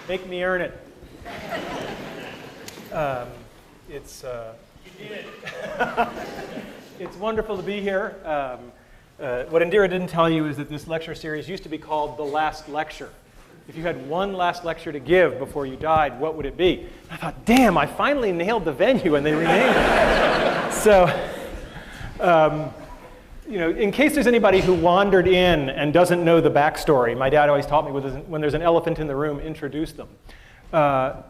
Make me earn it. It's wonderful to be here. What Indira didn't tell you is that this lecture series used to be called The Last Lecture. If you had one last lecture to give before you died, what would it be? And I thought, damn, I finally nailed the venue, and they renamed it. So, in case there's anybody who wandered in and doesn't know the backstory, my dad always taught me when there's an elephant in the room, introduce them.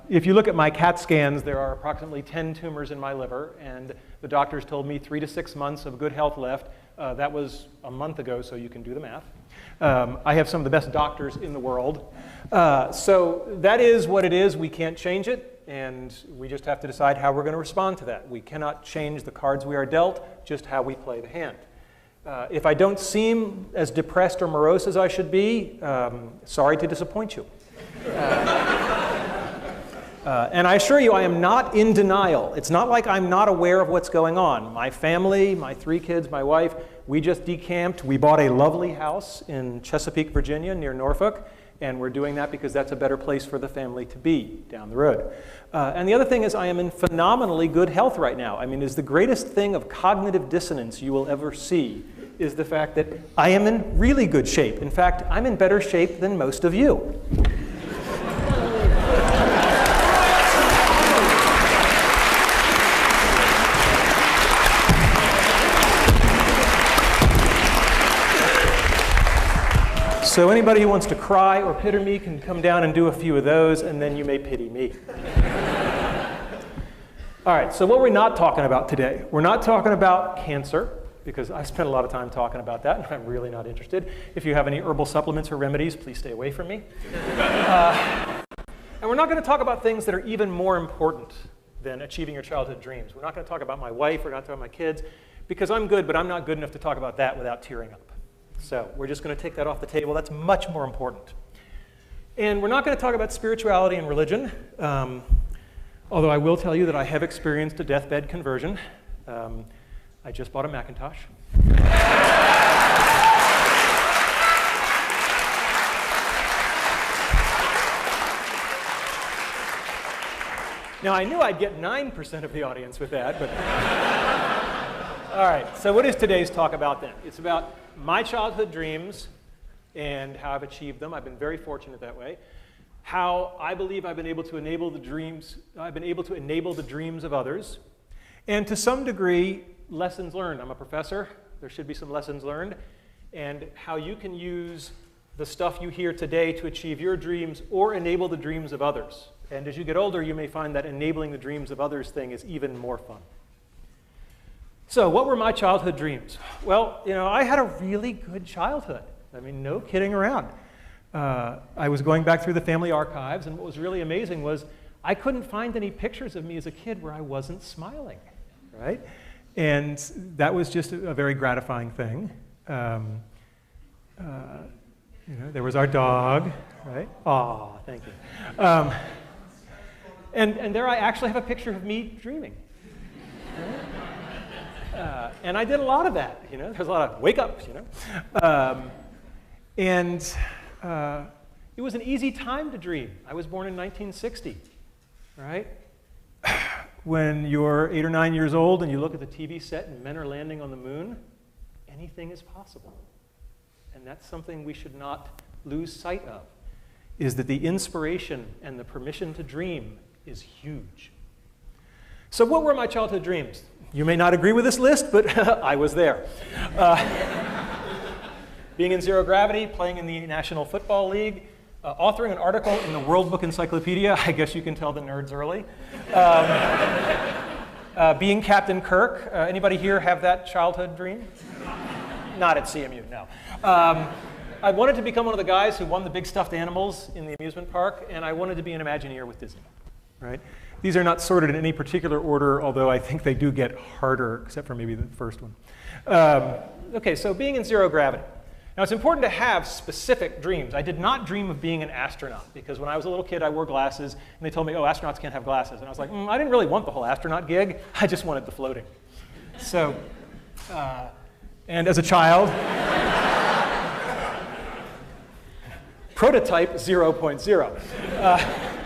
If you look at my CAT scans, there are approximately 10 tumors in my liver, and the doctors told me 3 to 6 months of good health left. That was a month ago, so you can do the math. I have some of the best doctors in the world. So that is what it is. We can't change it, and we just have to decide how we're going to respond to that. We cannot change the cards we are dealt, just how we play the hand. If I don't seem as depressed or morose as I should be, sorry to disappoint you. And I assure you, I am not in denial. It's not like I'm not aware of what's going on. My family, my 3 kids, my wife, we just decamped. We bought a lovely house in Chesapeake, Virginia, near Norfolk, and we're doing that because that's a better place for the family to be down the road. And the other thing is I am in phenomenally good health right now. I mean, it's the greatest thing of cognitive dissonance you will ever see is the fact that I am in really good shape. In fact, I'm in better shape than most of you. So anybody who wants to cry or pity me can come down and do a few of those, and then you may pity me. All right, so what we're not talking about today, we're not talking about cancer, because I spent a lot of time talking about that, and I'm really not interested. If you have any herbal supplements or remedies, please stay away from me. And we're not going to talk about things that are even more important than achieving your childhood dreams. We're not going to talk about my wife, we're not talking about my kids, because I'm good, but I'm not good enough to talk about that without tearing up. So we're just going to take that off the table. That's much more important. And we're not going to talk about spirituality and religion, although I will tell you that I have experienced a deathbed conversion. I just bought a Macintosh. Now, I knew I'd get 9% of the audience with that, but... All right, so what is today's talk about then? It's about my childhood dreams and how I've achieved them. I've been very fortunate that way. How I believe I've been able to enable the dreams, of others. And to some degree, lessons learned. I'm a professor. There should be some lessons learned. And how you can use the stuff you hear today to achieve your dreams or enable the dreams of others. And as you get older, you may find that enabling the dreams of others thing is even more fun. So what were my childhood dreams? Well, I had a really good childhood. I mean, no kidding around. I was going back through the family archives, and what was really amazing was I couldn't find any pictures of me as a kid where I wasn't smiling, right? And that was just a very gratifying thing. There was our dog, right? Aw, thank you. And there I actually have a picture of me dreaming. Right? And I did a lot of that, There's a lot of wake-ups, it was an easy time to dream. I was born in 1960, right? When you're 8 or 9 years old and you look at the TV set and men are landing on the moon, anything is possible. And that's something we should not lose sight of, is that the inspiration and the permission to dream is huge. So what were my childhood dreams? You may not agree with this list, but I was there. Being in zero gravity, playing in the National Football League, authoring an article in the World Book Encyclopedia. I guess you can tell the nerds early. Being Captain Kirk. Anybody here have that childhood dream? Not at CMU, no. I wanted to become one of the guys who won the big stuffed animals in the amusement park, and I wanted to be an Imagineer with Disney, right? These are not sorted in any particular order, although I think they do get harder, except for maybe the first one. Okay, so being in zero gravity. Now, it's important to have specific dreams. I did not dream of being an astronaut, because when I was a little kid, I wore glasses, and they told me, oh, astronauts can't have glasses. And I was like, I didn't really want the whole astronaut gig. I just wanted the floating. So, and as a child, prototype 0.0.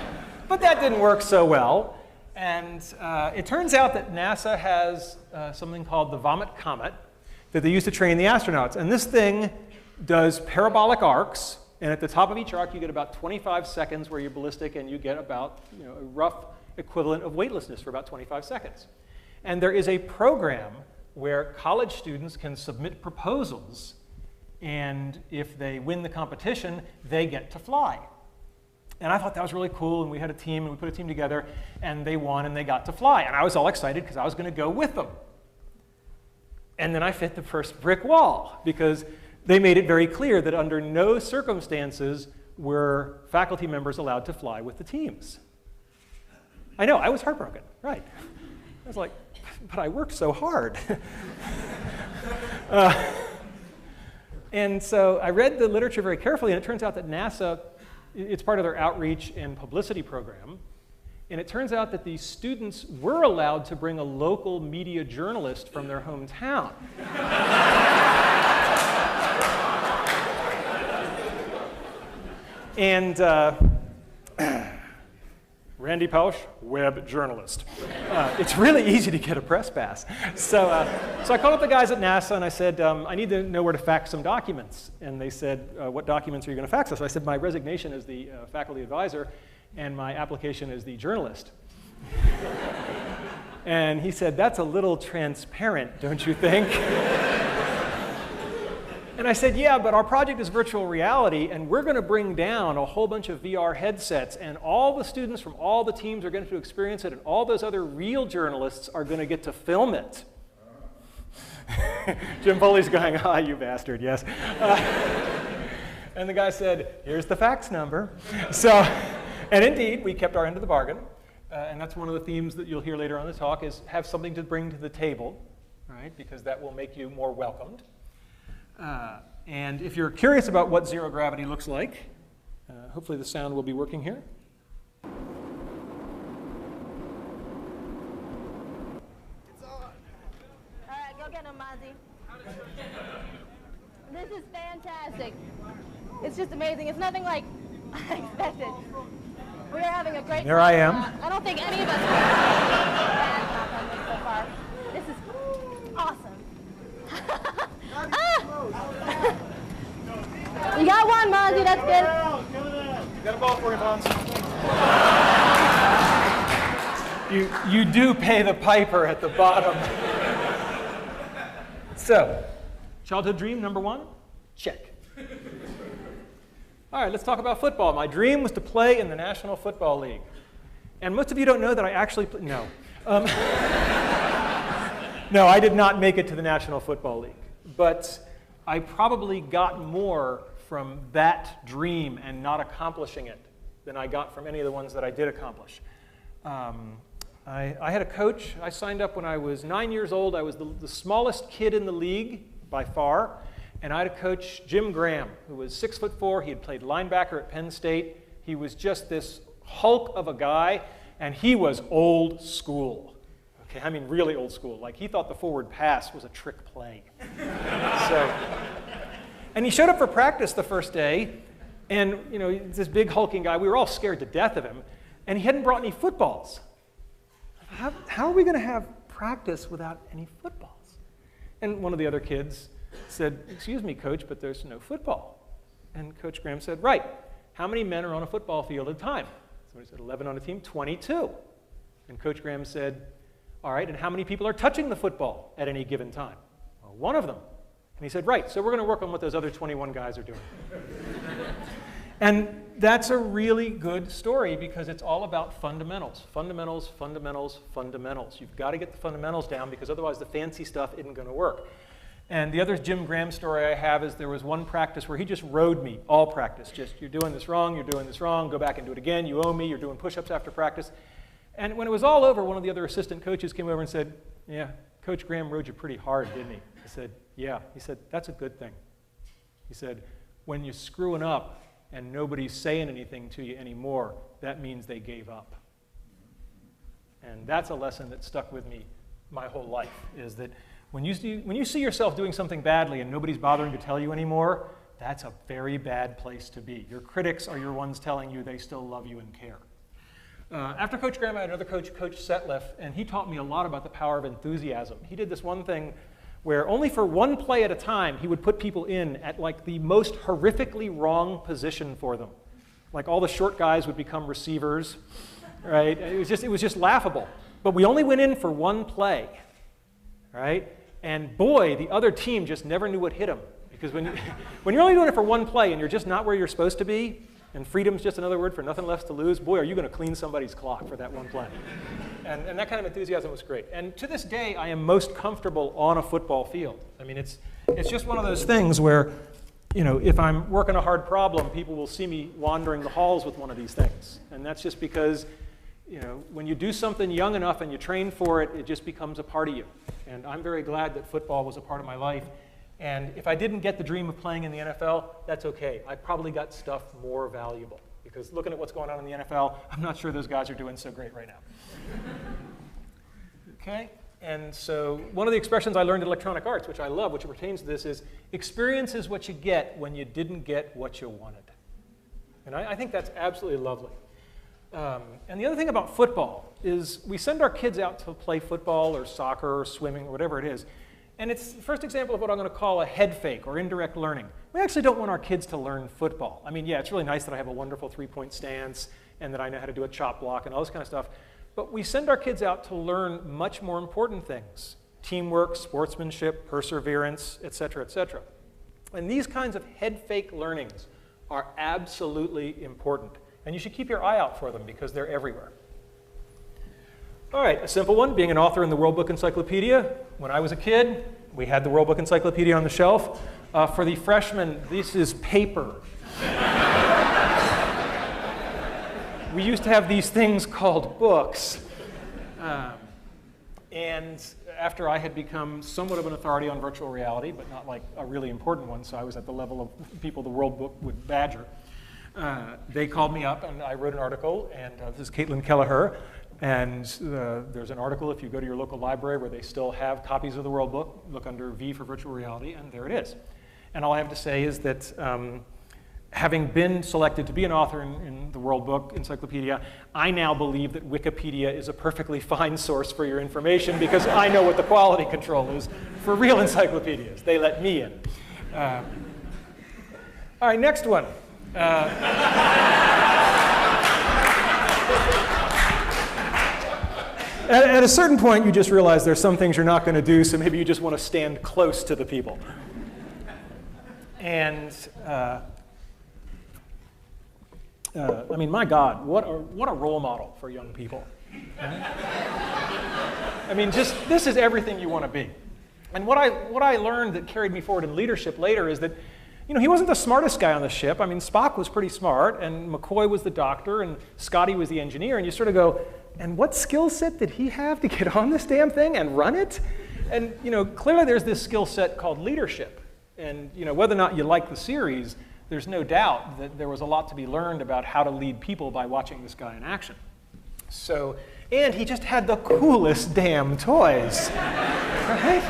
But that didn't work so well. And it turns out that NASA has something called the Vomit Comet that they use to train the astronauts. And this thing does parabolic arcs. And at the top of each arc, you get about 25 seconds where you're ballistic, and you get about a rough equivalent of weightlessness for about 25 seconds. And there is a program where college students can submit proposals, and if they win the competition, they get to fly. And I thought that was really cool, and we had a team, and we put a team together, and they won, and they got to fly. And I was all excited because I was going to go with them. And then I hit the first brick wall, because they made it very clear that under no circumstances were faculty members allowed to fly with the teams. I know, I was heartbroken, right. I was like, but I worked so hard. And so I read the literature very carefully, and it turns out that NASA, it's part of their outreach and publicity program. And it turns out that these students were allowed to bring a local media journalist from their hometown. And Randy Pausch, web journalist. It's really easy to get a press pass. So I called up the guys at NASA, and I said, I need to know where to fax some documents. And they said, what documents are you going to fax us? I said, my resignation as the faculty advisor and my application as the journalist. And he said, that's a little transparent, don't you think? And I said, yeah, but our project is virtual reality, and we're going to bring down a whole bunch of VR headsets, and all the students from all the teams are going to experience it, and all those other real journalists are going to get to film it. Jim Foley's going, ah, you bastard, yes. And the guy said, here's the fax number. So, and indeed, we kept our end of the bargain. And that's one of the themes that you'll hear later on in the talk is have something to bring to the table, right? Because that will make you more welcomed. And if you're curious about what zero gravity looks like, hopefully the sound will be working here. It's on. All right, go get him, Mozzie. This is fantastic. It's just amazing. It's nothing like I expected. We are having a great time. There I am. I don't think any of us have had this so far. This is awesome. You got one, Mozzie. That's good. You got a ball for you, Mons. You do pay the piper at the bottom. So, childhood dream number one? Check. All right, let's talk about football. My dream was to play in the National Football League. And most of you don't know that I actually no. No, I did not make it to the National Football League. But I probably got more from that dream and not accomplishing it than I got from any of the ones that I did accomplish. I had a coach. I signed up when I was 9 years old. I was the smallest kid in the league by far. And I had a coach, Jim Graham, who was 6'4". He had played linebacker at Penn State. He was just this hulk of a guy, and he was old school. Okay, I mean really old school. Like he thought the forward pass was a trick play. And he showed up for practice the first day, and this big hulking guy. We were all scared to death of him, and he hadn't brought any footballs. How are we going to have practice without any footballs? And one of the other kids said, excuse me, coach, but there's no football. And Coach Graham said, right, how many men are on a football field at a time? Somebody said 11 on a team, 22. And Coach Graham said, all right, and how many people are touching the football at any given time? Well, one of them. And he said, right, so we're going to work on what those other 21 guys are doing. And that's a really good story because it's all about fundamentals. Fundamentals, fundamentals, fundamentals. You've got to get the fundamentals down because otherwise the fancy stuff isn't going to work. And the other Jim Graham story I have is there was one practice where he just rode me, all practice. Just, you're doing this wrong, go back and do it again, you owe me, you're doing push-ups after practice. And when it was all over, one of the other assistant coaches came over and said, yeah, Coach Graham rode you pretty hard, didn't he? I said, yeah. He said, that's a good thing. He said, when you're screwing up and nobody's saying anything to you anymore, that means they gave up. And that's a lesson that stuck with me my whole life, is that when you see yourself doing something badly and nobody's bothering to tell you anymore, that's a very bad place to be. Your critics are your ones telling you they still love you and care. After Coach Graham, I had another coach, Coach Setliff, and he taught me a lot about the power of enthusiasm. He did this one thing where only for one play at a time, he would put people in at like the most horrifically wrong position for them. Like all the short guys would become receivers, right? It was just laughable. But we only went in for one play, right? And boy, the other team just never knew what hit them. Because when you're only doing it for one play and you're just not where you're supposed to be, and freedom's just another word for nothing left to lose, boy, are you going to clean somebody's clock for that one play. And that kind of enthusiasm was great. And to this day, I am most comfortable on a football field. I mean, it's just one of those things where, you know, if I'm working a hard problem, people will see me wandering the halls with one of these things. And that's just because, you know, when you do something young enough and you train for it, it just becomes a part of you. And I'm very glad that football was a part of my life. And if I didn't get the dream of playing in the NFL, that's okay. I probably got stuff more valuable. Because looking at what's going on in the NFL, I'm not sure those guys are doing so great right now. Okay? And so one of the expressions I learned in electronic arts, which I love, which pertains to this, is experience is what you get when you didn't get what you wanted. And I think that's absolutely lovely. And the other thing about football is we send our kids out to play football or soccer or swimming or whatever it is. And it's the first example of what I'm going to call a head fake or indirect learning. We actually don't want our kids to learn football. I mean, yeah, it's really nice that I have a wonderful three-point stance and that I know how to do a chop block and all this kind of stuff. But we send our kids out to learn much more important things: teamwork, sportsmanship, perseverance, et cetera, et cetera. And these kinds of head fake learnings are absolutely important. And you should keep your eye out for them because they're everywhere. All right, a simple one, being an author in the World Book Encyclopedia. When I was a kid, we had the World Book Encyclopedia on the shelf. For the freshmen, this is paper. We used to have these things called books. And after I had become somewhat of an authority on virtual reality, but not like a really important one, so I was at the level of people the World Book would badger, they called me up and I wrote an article, and this is Caitlin Kelleher. And there's an article, if you go to your local library where they still have copies of the World Book, look under V for virtual reality, and there it is. And all I have to say is that having been selected to be an author in the World Book Encyclopedia, I now believe that Wikipedia is a perfectly fine source for your information because I know what the quality control is for real encyclopedias. They let me in. All right, next one. At a certain point, you just realize there's some things you're not going to do, so maybe you just want to stand close to the people. And I mean, my God, what a role model for young people. I mean, just this is everything you want to be. And what I learned that carried me forward in leadership later is that, you know, he wasn't the smartest guy on the ship. I mean, Spock was pretty smart, and McCoy was the doctor, and Scotty was the engineer, and you sort of go, and what skill set did he have to get on this damn thing and run it? And, you know, clearly there's this skill set called leadership. And, you know, whether or not you like the series, there's no doubt that there was a lot to be learned about how to lead people by watching this guy in action. So, and he just had the coolest damn toys, right?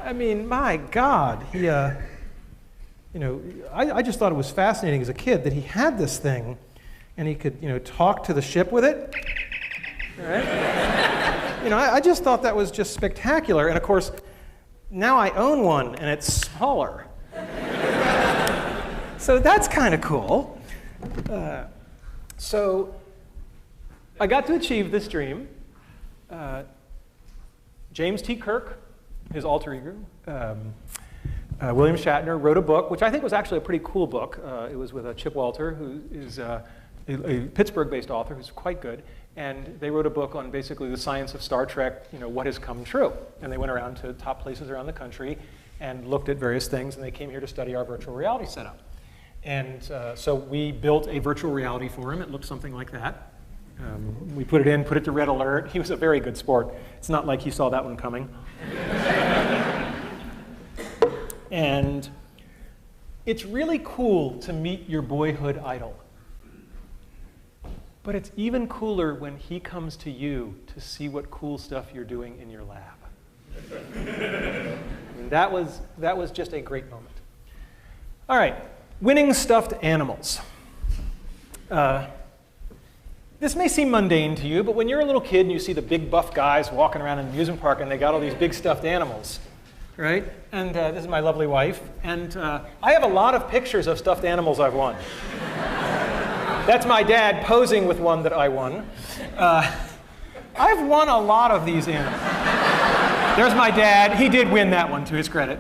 I mean, my God, he, you know, I just thought it was fascinating as a kid that he had this thing and he could, you know, talk to the ship with it. Right? You know, I just thought that was just spectacular. And of course, now I own one and it's smaller. So that's kind of cool. So I got to achieve this dream. James T. Kirk, his alter ego, William Shatner, wrote a book, which I think was actually a pretty cool book. It was with Chip Walter, who is a Pittsburgh-based author who's quite good. And they wrote a book on basically the science of Star Trek, you know, what has come true. And they went around to top places around the country and looked at various things, and they came here to study our virtual reality setup. And so we built a virtual reality for him. It looked something like that. We put it to red alert. He was a very good sport. It's not like he saw that one coming. And it's really cool to meet your boyhood idol. But it's even cooler when he comes to you to see what cool stuff you're doing in your lab. And that was just a great moment. All right, winning stuffed animals. This This may seem mundane to you, but when you're a little kid and you see the big buff guys walking around in an amusement park and they got all these big stuffed animals, right? And this is my lovely wife. And I have a lot of pictures of stuffed animals I've won. That's my dad posing with one that I won. I've won a lot of these animals. There's my dad. He did win that one, to his credit.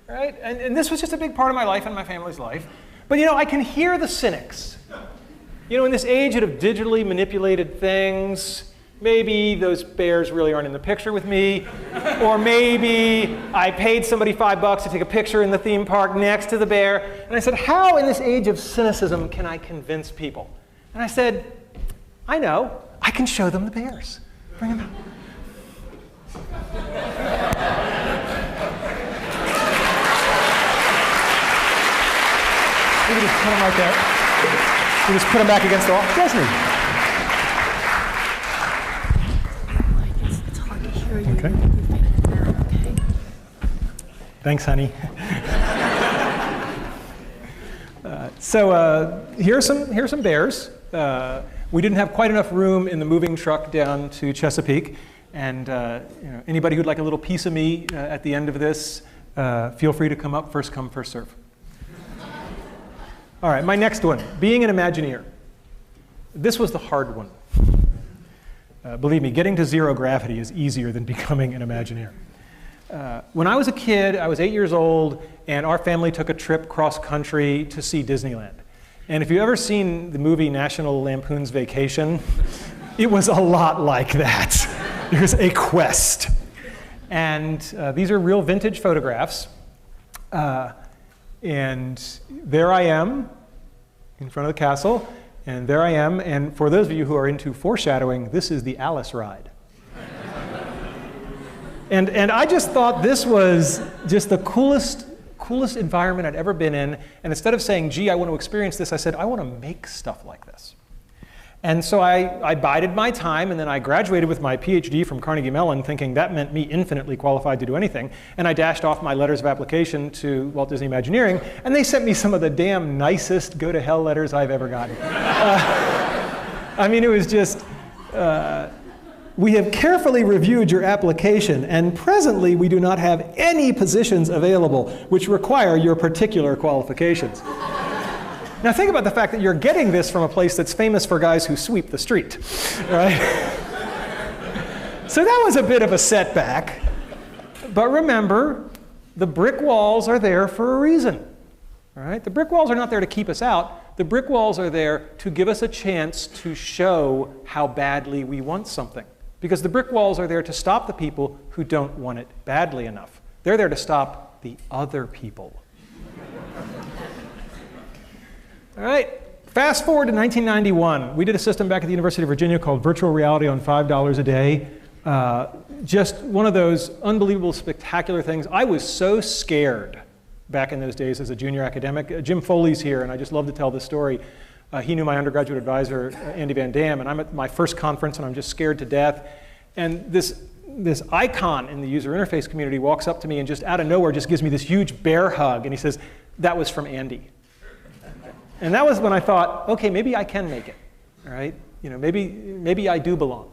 Right? And this was just a big part of my life and my family's life. But you know, I can hear the cynics. You know, in this age of digitally manipulated things, maybe those bears really aren't in the picture with me, or maybe I paid somebody $5 to take a picture in the theme park next to the bear. And I said, how in this age of cynicism can I convince people? And I said, I know, I can show them the bears. Bring them out. We can just put them right there. We just put them back against the wall. Disney. It's hard to hear you. Okay. Okay. Thanks, honey. So here's some bears. We didn't have quite enough room in the moving truck down to Chesapeake, and you know, anybody who'd like a little piece of me at the end of this, feel free to come up. First come, first serve. All right, my next one, being an Imagineer. This was the hard one. Believe me, getting to zero gravity is easier than becoming an Imagineer. When I was a kid, I was 8 years old, and our family took a trip cross-country to see Disneyland. And if you've ever seen the movie National Lampoon's Vacation, it was a lot like that. There's a quest. And these are real vintage photographs. And there I am in front of the castle, and there I am. And for those of you who are into foreshadowing, this is the Alice ride. And I just thought this was just the coolest environment I'd ever been in. And instead of saying, gee, I want to experience this, I said, I want to make stuff like this. And so I bided my time, and then I graduated with my PhD from Carnegie Mellon, thinking that meant me infinitely qualified to do anything. And I dashed off my letters of application to Walt Disney Imagineering, and they sent me some of the damn nicest go-to-hell letters I've ever gotten. I mean, it was just, we have carefully reviewed your application, and presently we do not have any positions available which require your particular qualifications. Now think about the fact that you're getting this from a place that's famous for guys who sweep the street, right? So that was a bit of a setback. But remember, the brick walls are there for a reason, all right? The brick walls are not there to keep us out. The brick walls are there to give us a chance to show how badly we want something. Because the brick walls are there to stop the people who don't want it badly enough. They're there to stop the other people. All right, fast forward to 1991. We did a system back at the University of Virginia called Virtual Reality on $5 a day. Just one of those unbelievable, spectacular things. I was so scared back in those days as a junior academic. Jim Foley's here, and I just love to tell this story. He knew my undergraduate advisor, Andy Van Dam, and I'm at my first conference, and I'm just scared to death. And this icon in the user interface community walks up to me and just out of nowhere just gives me this huge bear hug, and he says, that was from Andy. And that was when I thought, okay, maybe I can make it, all right? You know, maybe I do belong.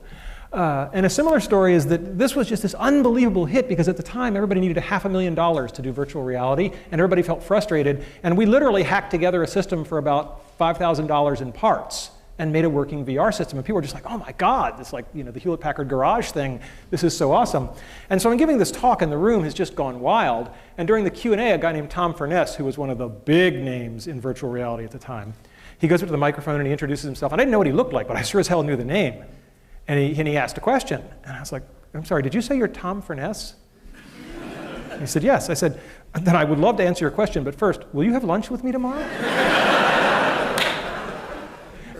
And a similar story is that this was just this unbelievable hit because at the time everybody needed $500,000 to do virtual reality, and everybody felt frustrated. And we literally hacked together a system for about $5,000 in parts and made a working VR system. And people were just like, oh my God, this, like, you know, the Hewlett-Packard Garage thing, this is so awesome. And so I'm giving this talk, and the room has just gone wild. And during the Q&A, a guy named Tom Furness, who was one of the big names in virtual reality at the time, he goes up to the microphone and he introduces himself. And I didn't know what he looked like, but I sure as hell knew the name. And he asked a question. And I was like, I'm sorry, did you say you're Tom Furness? And he said, yes. I said, then I would love to answer your question, but first, will you have lunch with me tomorrow?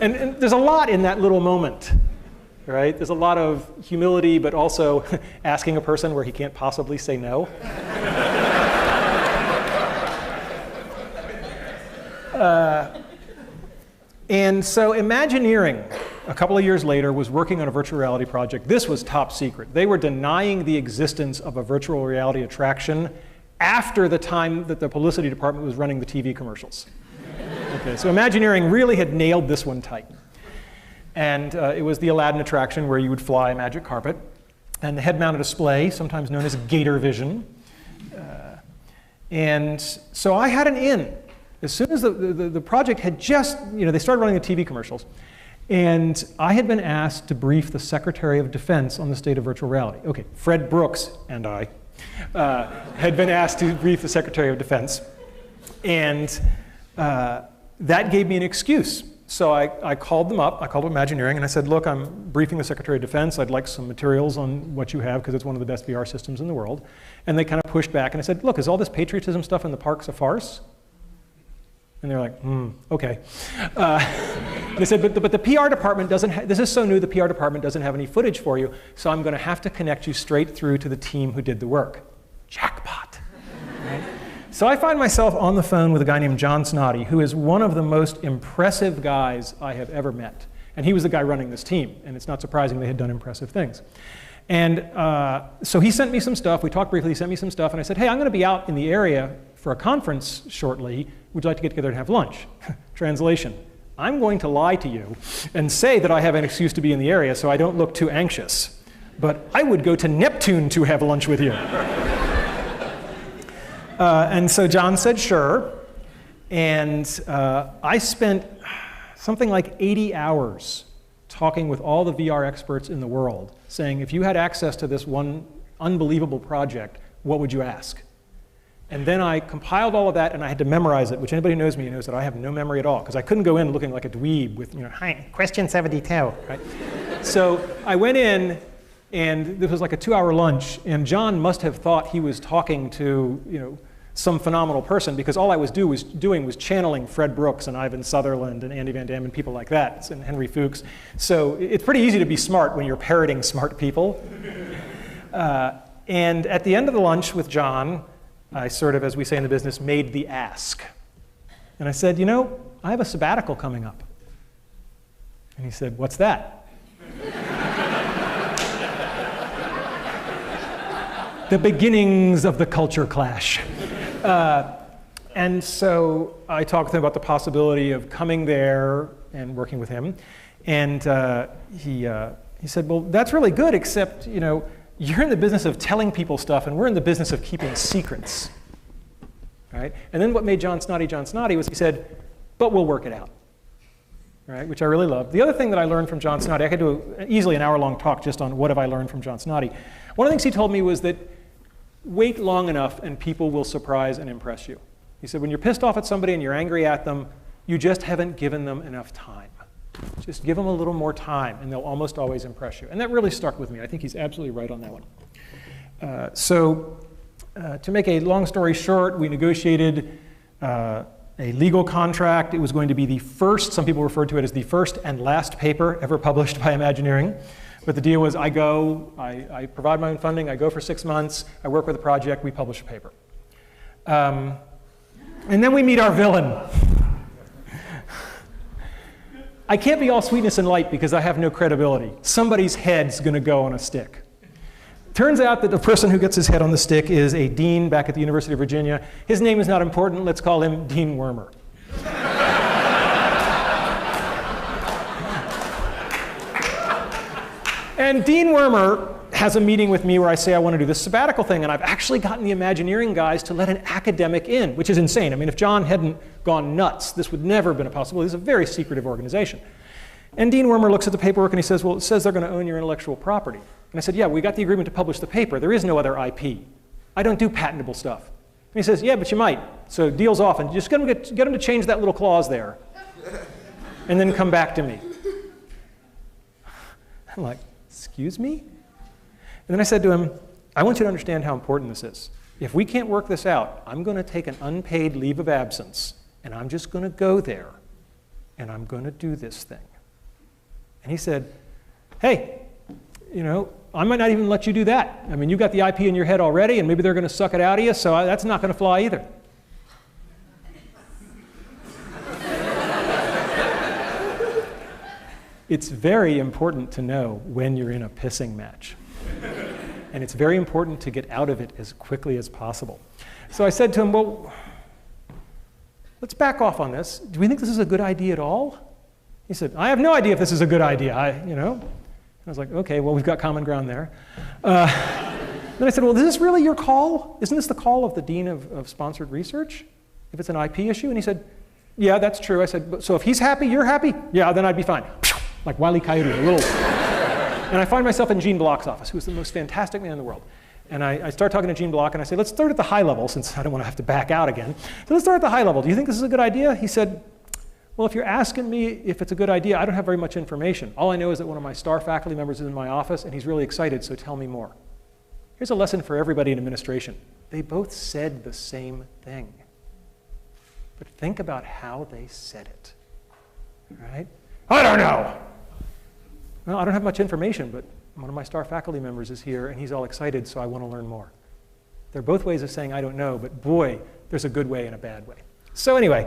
And there's a lot in that little moment, right? There's a lot of humility, but also asking a person where he can't possibly say no. And so Imagineering, a couple of years later, was working on a virtual reality project. This was top secret. They were denying the existence of a virtual reality attraction after the time that the publicity department was running the TV commercials. Okay, so Imagineering really had nailed this one tight. And it was the Aladdin attraction where you would fly a magic carpet. And the head-mounted display, sometimes known as Gator Vision. And so I had an in. As soon as the project had just, they started running the TV commercials. And I had been asked to brief the Secretary of Defense on the state of virtual reality. Okay, Fred Brooks and I had been asked to brief the Secretary of Defense. And that gave me an excuse. So I called them up, I called Imagineering, and I said, look, I'm briefing the Secretary of Defense. I'd like some materials on what you have, because it's one of the best VR systems in the world. And they kind of pushed back, and I said, look, is all this patriotism stuff in the parks a farce? And they're like, okay. They said, but the PR department doesn't, this is so new, the PR department doesn't have any footage for you, so I'm going to have to connect you straight through to the team who did the work. Jackpot. Right? So I find myself on the phone with a guy named Jon Snoddy, who is one of the most impressive guys I have ever met. And he was the guy running this team, and it's not surprising they had done impressive things. And so he sent me some stuff. We talked briefly. He sent me some stuff, and I said, hey, I'm going to be out in the area for a conference shortly. Would you like to get together and have lunch? Translation, I'm going to lie to you and say that I have an excuse to be in the area so I don't look too anxious. But I would go to Neptune to have lunch with you. And so John said, sure. And I spent something like 80 hours talking with all the VR experts in the world, saying, if you had access to this one unbelievable project, what would you ask? And then I compiled all of that, and I had to memorize it, which anybody who knows me knows that I have no memory at all, because I couldn't go in looking like a dweeb with, hi, question 72, right? So I went in, and this was like a 2-hour lunch, and John must have thought he was talking to, some phenomenal person, because all I was doing was channeling Fred Brooks and Ivan Sutherland and Andy Van Damme and people like that, and Henry Fuchs. So it's pretty easy to be smart when you're parroting smart people. And at the end of the lunch with John, I sort of, as we say in the business, made the ask. And I said, I have a sabbatical coming up. And he said, what's that? The beginnings of the culture clash. And so I talked to him about the possibility of coming there and working with him. And he said, well, that's really good, except, you're in the business of telling people stuff, and we're in the business of keeping secrets. Right? And then what made Jon Snoddy was he said, but we'll work it out. Right? Which I really loved. The other thing that I learned from Jon Snoddy, I could do easily an hour-long talk just on what have I learned from Jon Snoddy. One of the things he told me was that wait long enough and people will surprise and impress you. He said, when you're pissed off at somebody and you're angry at them, you just haven't given them enough time. Just give them a little more time, and they'll almost always impress you. And that really stuck with me. I think he's absolutely right on that one. To make a long story short, we negotiated a legal contract. It was going to be the first, some people referred to it as the first and last paper ever published by Imagineering. But the deal was I go, I provide my own funding, I go for 6 months, I work with a project, we publish a paper. And then we meet our villain. I can't be all sweetness and light because I have no credibility. Somebody's head's going to go on a stick. Turns out that the person who gets his head on the stick is a dean back at the University of Virginia. His name is not important. Let's call him Dean Wormer. And Dean Wormer has a meeting with me where I say I want to do this sabbatical thing, and I've actually gotten the Imagineering guys to let an academic in, which is insane. I mean, if John hadn't gone nuts, this would never have been a possibility. This is a very secretive organization. And Dean Wormer looks at the paperwork and he says, well, it says they're going to own your intellectual property. And I said, yeah, we got the agreement to publish the paper. There is no other IP. I don't do patentable stuff. And he says, yeah, but you might. So deal's off, and just get him to change that little clause there, and then come back to me. I'm like, excuse me? And then I said to him, I want you to understand how important this is. If we can't work this out, I'm going to take an unpaid leave of absence, and I'm just going to go there, and I'm going to do this thing. And he said, hey, I might not even let you do that. I mean, you got the IP in your head already, and maybe they're going to suck it out of you, so that's not going to fly either. It's very important to know when you're in a pissing match. and it's very important to get out of it as quickly as possible. So I said to him, well, let's back off on this. Do we think this is a good idea at all? He said, I have no idea if this is a good idea, And I was like, okay, well, we've got common ground there. Then I said, well, is this really your call? Isn't this the call of the Dean of Sponsored Research, if it's an IP issue? And he said, yeah, that's true. I said, so if he's happy, you're happy? Yeah, then I'd be fine. Like Wile E. Coyote, a little. And I find myself in Gene Block's office, who's the most fantastic man in the world. And I start talking to Gene Block, and I say, let's start at the high level, since I don't want to have to back out again. So let's start at the high level. Do you think this is a good idea? He said, well, if you're asking me if it's a good idea, I don't have very much information. All I know is that one of my star faculty members is in my office, and he's really excited, so tell me more. Here's a lesson for everybody in administration. They both said the same thing. But think about how they said it, right? I don't know. Well, I don't have much information, but one of my star faculty members is here, and he's all excited, so I want to learn more. They're both ways of saying I don't know, but boy, there's a good way and a bad way. So anyway,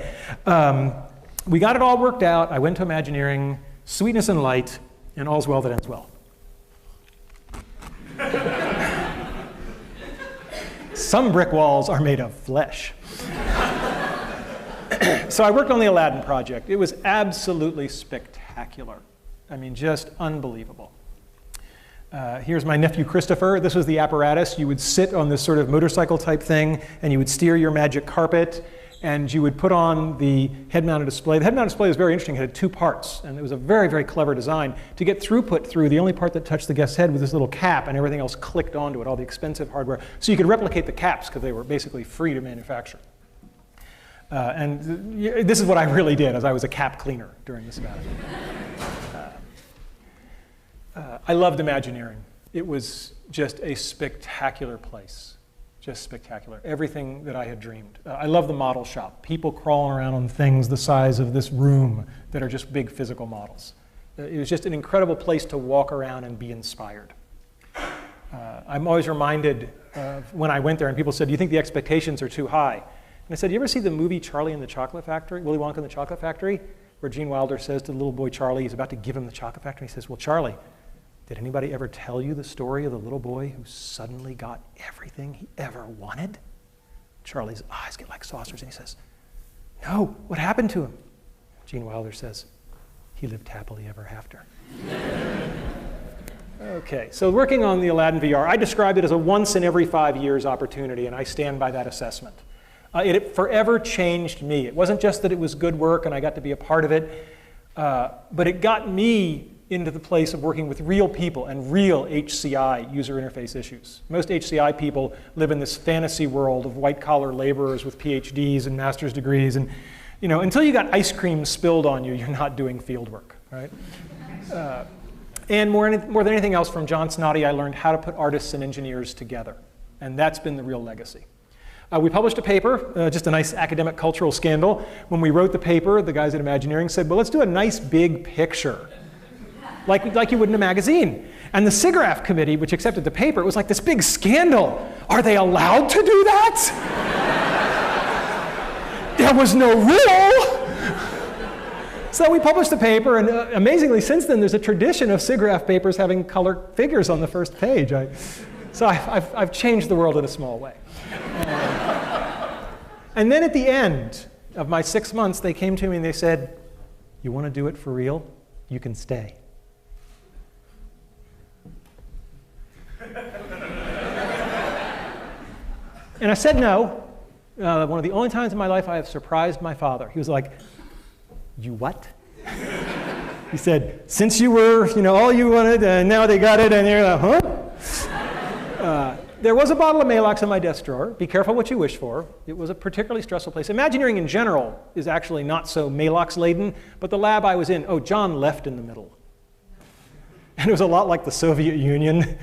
we got it all worked out. I went to Imagineering, sweetness and light, and all's well that ends well. Some brick walls are made of flesh. So I worked on the Aladdin project. It was absolutely spectacular. I mean, just unbelievable. Here's my nephew Christopher. This was the apparatus. You would sit on this sort of motorcycle type thing, and you would steer your magic carpet, and you would put on the head-mounted display. The head-mounted display was very interesting. It had two parts, and it was a very, very clever design. To get throughput through, the only part that touched the guest's head was this little cap, and everything else clicked onto it, all the expensive hardware. So you could replicate the caps, because they were basically free to manufacture. And this is what I really did, as I was a cap cleaner during this event. I loved Imagineering. It was just a spectacular place, just spectacular. Everything that I had dreamed. I love the model shop. People crawling around on things the size of this room that are just big physical models. It was just an incredible place to walk around and be inspired. I'm always reminded of when I went there and people said, do you think the expectations are too high? And I said, you ever see the movie Charlie and the Chocolate Factory, Willy Wonka and the Chocolate Factory, where Gene Wilder says to the little boy Charlie, he's about to give him the chocolate factory, he says, well, Charlie, did anybody ever tell you the story of the little boy who suddenly got everything he ever wanted? Charlie's eyes get like saucers, and he says, no, what happened to him? Gene Wilder says, he lived happily ever after. Okay, so working on the Aladdin VR, I described it as a once in every 5 years opportunity, and I stand by that assessment. It forever changed me. It wasn't just that it was good work and I got to be a part of it, but it got me into the place of working with real people and real HCI, user interface issues. Most HCI people live in this fantasy world of white-collar laborers with PhDs and master's degrees, and until you got ice cream spilled on you, you're not doing field work, right? And more than anything else, from Jon Snoddy, I learned how to put artists and engineers together, and that's been the real legacy. We published a paper, just a nice academic cultural scandal. When we wrote the paper, the guys at Imagineering said, well, let's do a nice big picture, like you would in a magazine. And the SIGGRAPH committee, which accepted the paper, it was like this big scandal. Are they allowed to do that? There was no rule. So we published the paper, and amazingly, since then, there's a tradition of SIGGRAPH papers having color figures on the first page. So I've changed the world in a small way. And then at the end of my 6 months, they came to me and they said, you want to do it for real? You can stay. And I said no. One of the only times in my life I have surprised my father. He was like, you what? He said, since you were, all you wanted, and now they got it, and you're like, huh? There was a bottle of Maalox in my desk drawer. Be careful what you wish for. It was a particularly stressful place. Imagineering in general is actually not so Maalox-laden, but the lab I was in, John left in the middle. And it was a lot like the Soviet Union.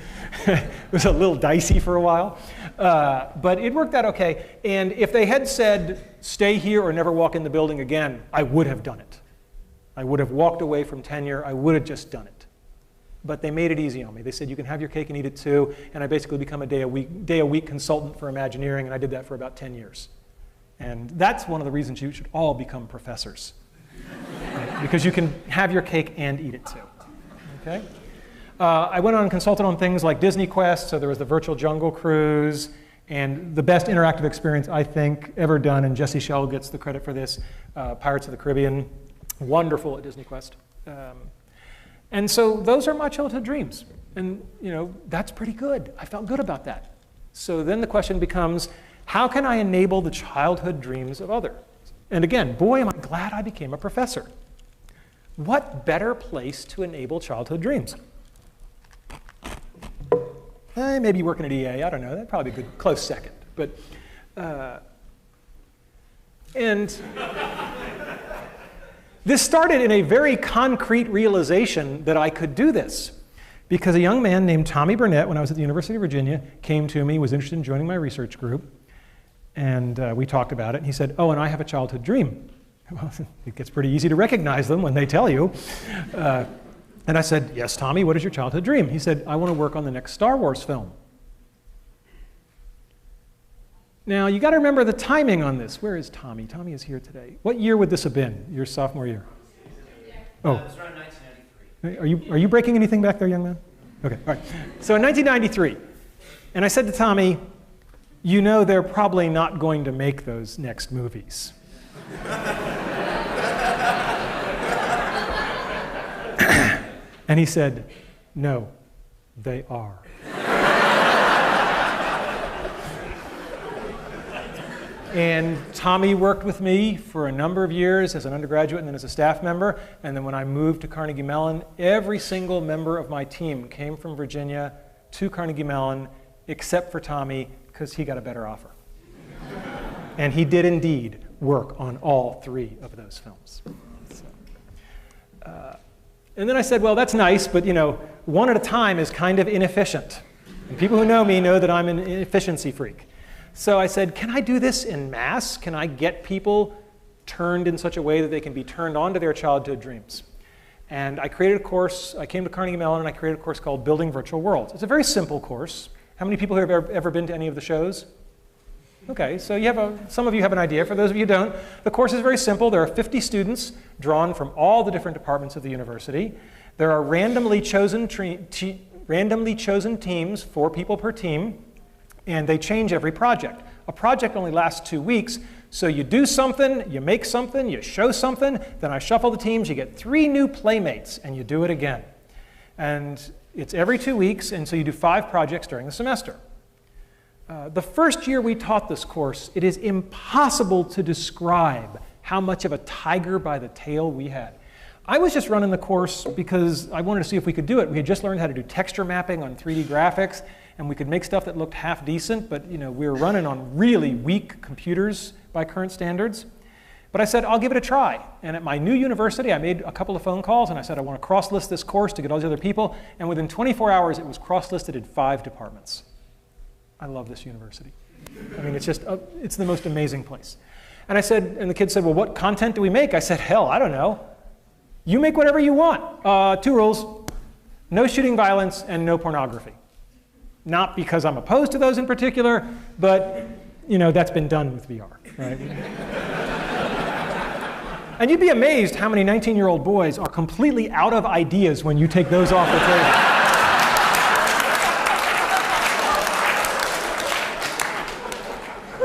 It was a little dicey for a while. But it worked out okay. And if they had said, stay here or never walk in the building again, I would have done it. I would have walked away from tenure. I would have just done it. But they made it easy on me. They said, you can have your cake and eat it too. And I basically become a day a week consultant for Imagineering, and I did that for about 10 years. And that's one of the reasons you should all become professors. Right? Because you can have your cake and eat it too. Okay? I went on and consulted on things like Disney Quest, so there was the Virtual Jungle Cruise, and the best interactive experience, I think, ever done, and Jesse Schell gets the credit for this, Pirates of the Caribbean. Wonderful at Disney Quest. And so those are my childhood dreams. And that's pretty good. I felt good about that. So then the question becomes, how can I enable the childhood dreams of others? And again, boy, am I glad I became a professor. What better place to enable childhood dreams? Maybe working at EA, I don't know. That'd probably be a good close second. But, and this started in a very concrete realization that I could do this. Because a young man named Tommy Burnett, when I was at the University of Virginia, came to me, was interested in joining my research group. And we talked about it. And he said, oh, and I have a childhood dream. Well, it gets pretty easy to recognize them when they tell you. And I said, yes, Tommy, what is your childhood dream? He said, I want to work on the next Star Wars film. Now, you got to remember the timing on this. Where is Tommy? Tommy is here today. What year would this have been, your sophomore year? Oh. It was around 1993. Are you breaking anything back there, young man? Okay, all right. So in 1993, and I said to Tommy, they're probably not going to make those next movies. And he said, no, they are. And Tommy worked with me for a number of years as an undergraduate and then as a staff member. And then when I moved to Carnegie Mellon, every single member of my team came from Virginia to Carnegie Mellon, except for Tommy, because he got a better offer. And he did indeed work on all 3 of those films. And then I said, well, that's nice, but one at a time is kind of inefficient. And people who know me know that I'm an efficiency freak. So I said, can I do this in mass? Can I get people turned in such a way that they can be turned on to their childhood dreams? And I created a course. I came to Carnegie Mellon, and I created a course called Building Virtual Worlds. It's a very simple course. How many people here have ever been to any of the shows? Okay, so some of you have an idea. For those of you who don't, the course is very simple. There are 50 students drawn from all the different departments of the university. There are randomly chosen teams, 4 people per team, and they change every project. A project only lasts 2 weeks, so you do something, you make something, you show something, then I shuffle the teams, you get 3 new playmates, and you do it again. And it's every 2 weeks, and so you do 5 projects during the semester. The first year we taught this course, it is impossible to describe how much of a tiger by the tail we had. I was just running the course because I wanted to see if we could do it. We had just learned how to do texture mapping on 3D graphics, and we could make stuff that looked half decent, but we were running on really weak computers by current standards. But I said, I'll give it a try. And at my new university, I made a couple of phone calls, and I said, I want to cross-list this course to get all these other people. And within 24 hours, it was cross-listed in 5 departments. I love this university. I mean, it's just, it's the most amazing place. And I said, and the kids said, well, what content do we make? I said, hell, I don't know. You make whatever you want. 2 rules, no shooting violence and no pornography. Not because I'm opposed to those in particular, but that's been done with VR, right? And you'd be amazed how many 19-year-old boys are completely out of ideas when you take those off the table.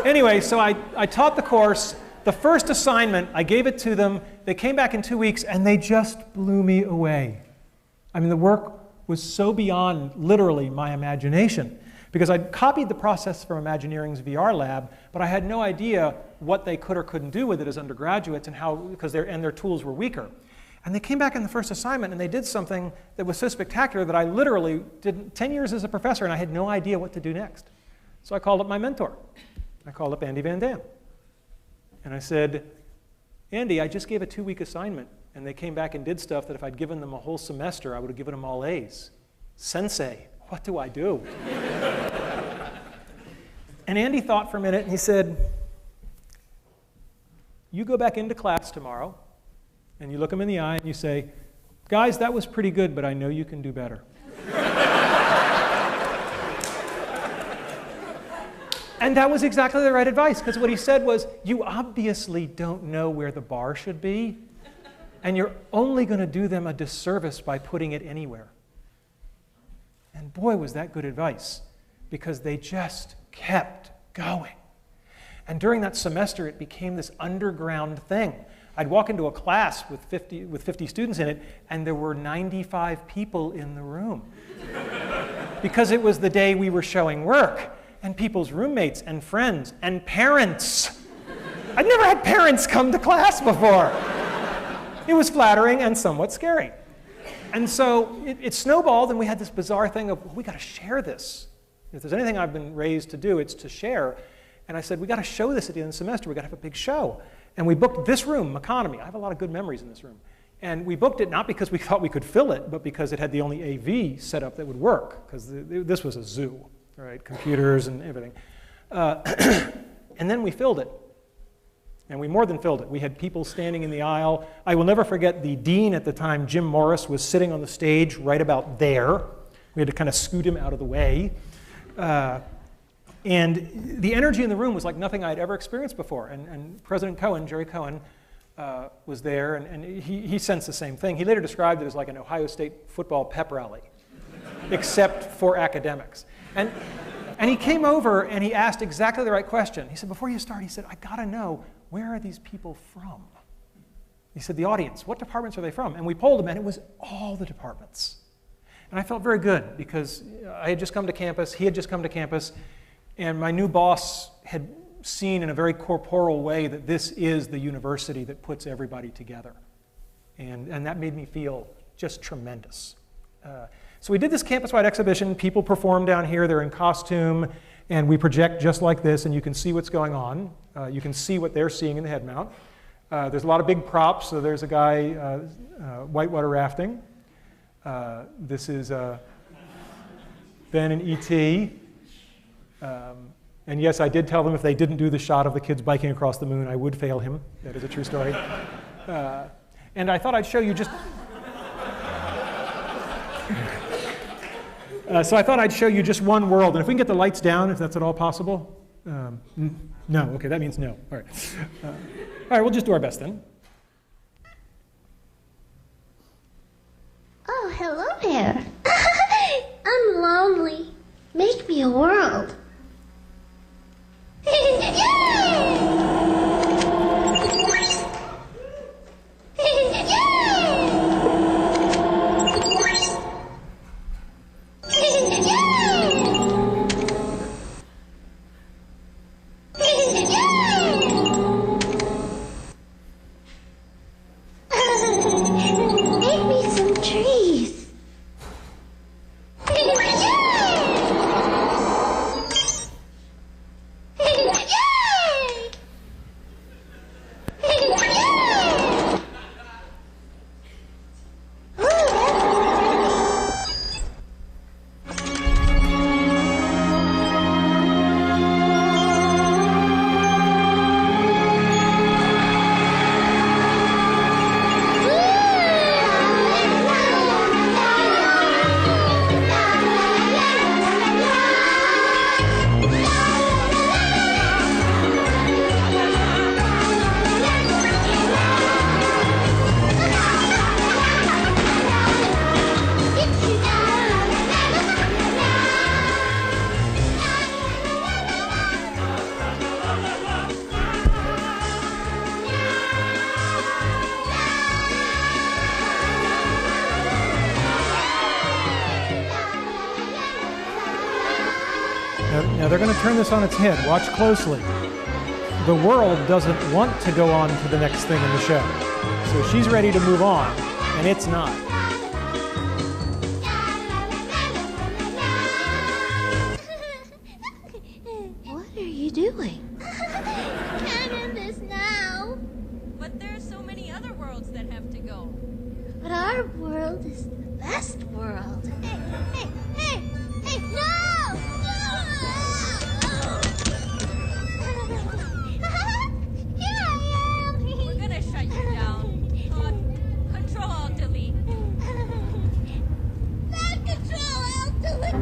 Anyway, so I taught the course. The first assignment, I gave it to them. They came back in 2 weeks, and they just blew me away. I mean, the work was so beyond, literally, my imagination. Because I'd copied the process from Imagineering's VR lab, but I had no idea what they could or couldn't do with it as undergraduates and how, because their tools were weaker. And they came back in the first assignment, and they did something that was so spectacular that I literally did 10 years as a professor, and I had no idea what to do next. So I called up my mentor. I called up Andy Van Dam. And I said, Andy, I just gave a 2-week assignment, and they came back and did stuff that if I'd given them a whole semester, I would have given them all A's. Sensei, what do I do? And Andy thought for a minute, and he said, you go back into class tomorrow, and you look them in the eye, and you say, guys, that was pretty good, but I know you can do better. And that was exactly the right advice, because what he said was, you obviously don't know where the bar should be, and you're only going to do them a disservice by putting it anywhere. And boy, was that good advice, because they just kept going. And during that semester, it became this underground thing. I'd walk into a class with 50 students in it, and there were 95 people in the room. Because it was the day we were showing work, and people's roommates and friends and parents. I'd never had parents come to class before. It was flattering and somewhat scary. And so it snowballed, and we had this bizarre thing of, well, we got to share this. If there's anything I've been raised to do, it's to share. And I said, we got to show this at the end of the semester. We got to have a big show. And we booked this room, Economy. I have a lot of good memories in this room. And we booked it not because we thought we could fill it, but because it had the only AV setup that would work, because this was a zoo, right? Computers and everything. And then we filled it. And we more than filled it. We had people standing in the aisle. I will never forget the dean at the time, Jim Morris, was sitting on the stage right about there. We had to kind of scoot him out of the way. And the energy in the room was like nothing I'd ever experienced before. And President Cohen, Jerry Cohen, was there, and he sensed the same thing. He later described it as like an Ohio State football pep rally, except for academics. And he came over and he asked exactly the right question. He said, before you start, he said, I gotta know, where are these people from? He said, the audience, what departments are they from? And we polled them, and it was all the departments. And I felt very good, because I had just come to campus, he had just come to campus, and my new boss had seen in a very corporal way that this is the university that puts everybody together. And that made me feel just tremendous. So we did this campus-wide exhibition. People perform down here. They're in costume. And we project just like this, and you can see what's going on. You can see what they're seeing in the head mount. There's a lot of big props. So there's a guy whitewater rafting. This is Ben and E.T. And yes, I did tell them if they didn't do the shot of the kids biking across the moon, I would fail him. That is a true story. And I thought I'd show you just... So I thought I'd show you just one world. And if we can get the lights down, if that's at all possible. No, okay, that means no. All right. All right, we'll just do our best then. Oh, hello there. I'm lonely. Make me a world. Make me some trees. Now they're going to turn this on its head. Watch closely. The world doesn't want to go on to the next thing in the show. So she's ready to move on, and it's not. What are you doing? Can't end this now. But there's so many other worlds that have to go. But our world is the best world. Hey, no! Here I am. We're gonna shut you down. Control Alt Delete. Not Control Alt Delete.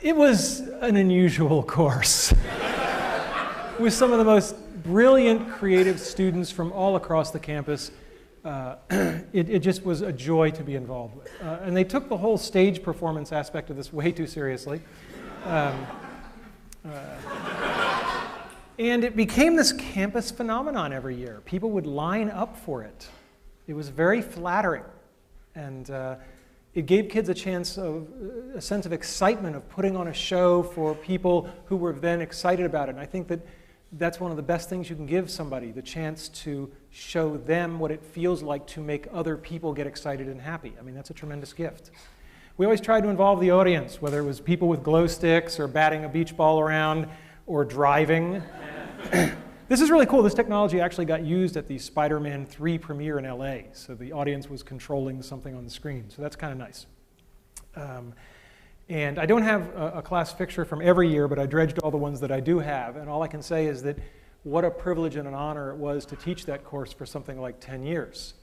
It was an unusual course with some of the most brilliant, creative students from all across the campus. It just was a joy to be involved with. And they took the whole stage performance aspect of this way too seriously. And it became this campus phenomenon every year. People would line up for it. It was very flattering. And it gave kids a sense of excitement of putting on a show for people who were then excited about it. And I think that that's one of the best things you can give somebody, the chance to show them what it feels like to make other people get excited and happy. I mean, that's a tremendous gift. We always tried to involve the audience, whether it was people with glow sticks or batting a beach ball around or driving. This is really cool. This technology actually got used at the Spider-Man 3 premiere in LA, so the audience was controlling something on the screen, so that's kind of nice. And I don't have a class picture from every year, but I dredged all the ones that I do have, and all I can say is that what a privilege and an honor it was to teach that course for something like 10 years.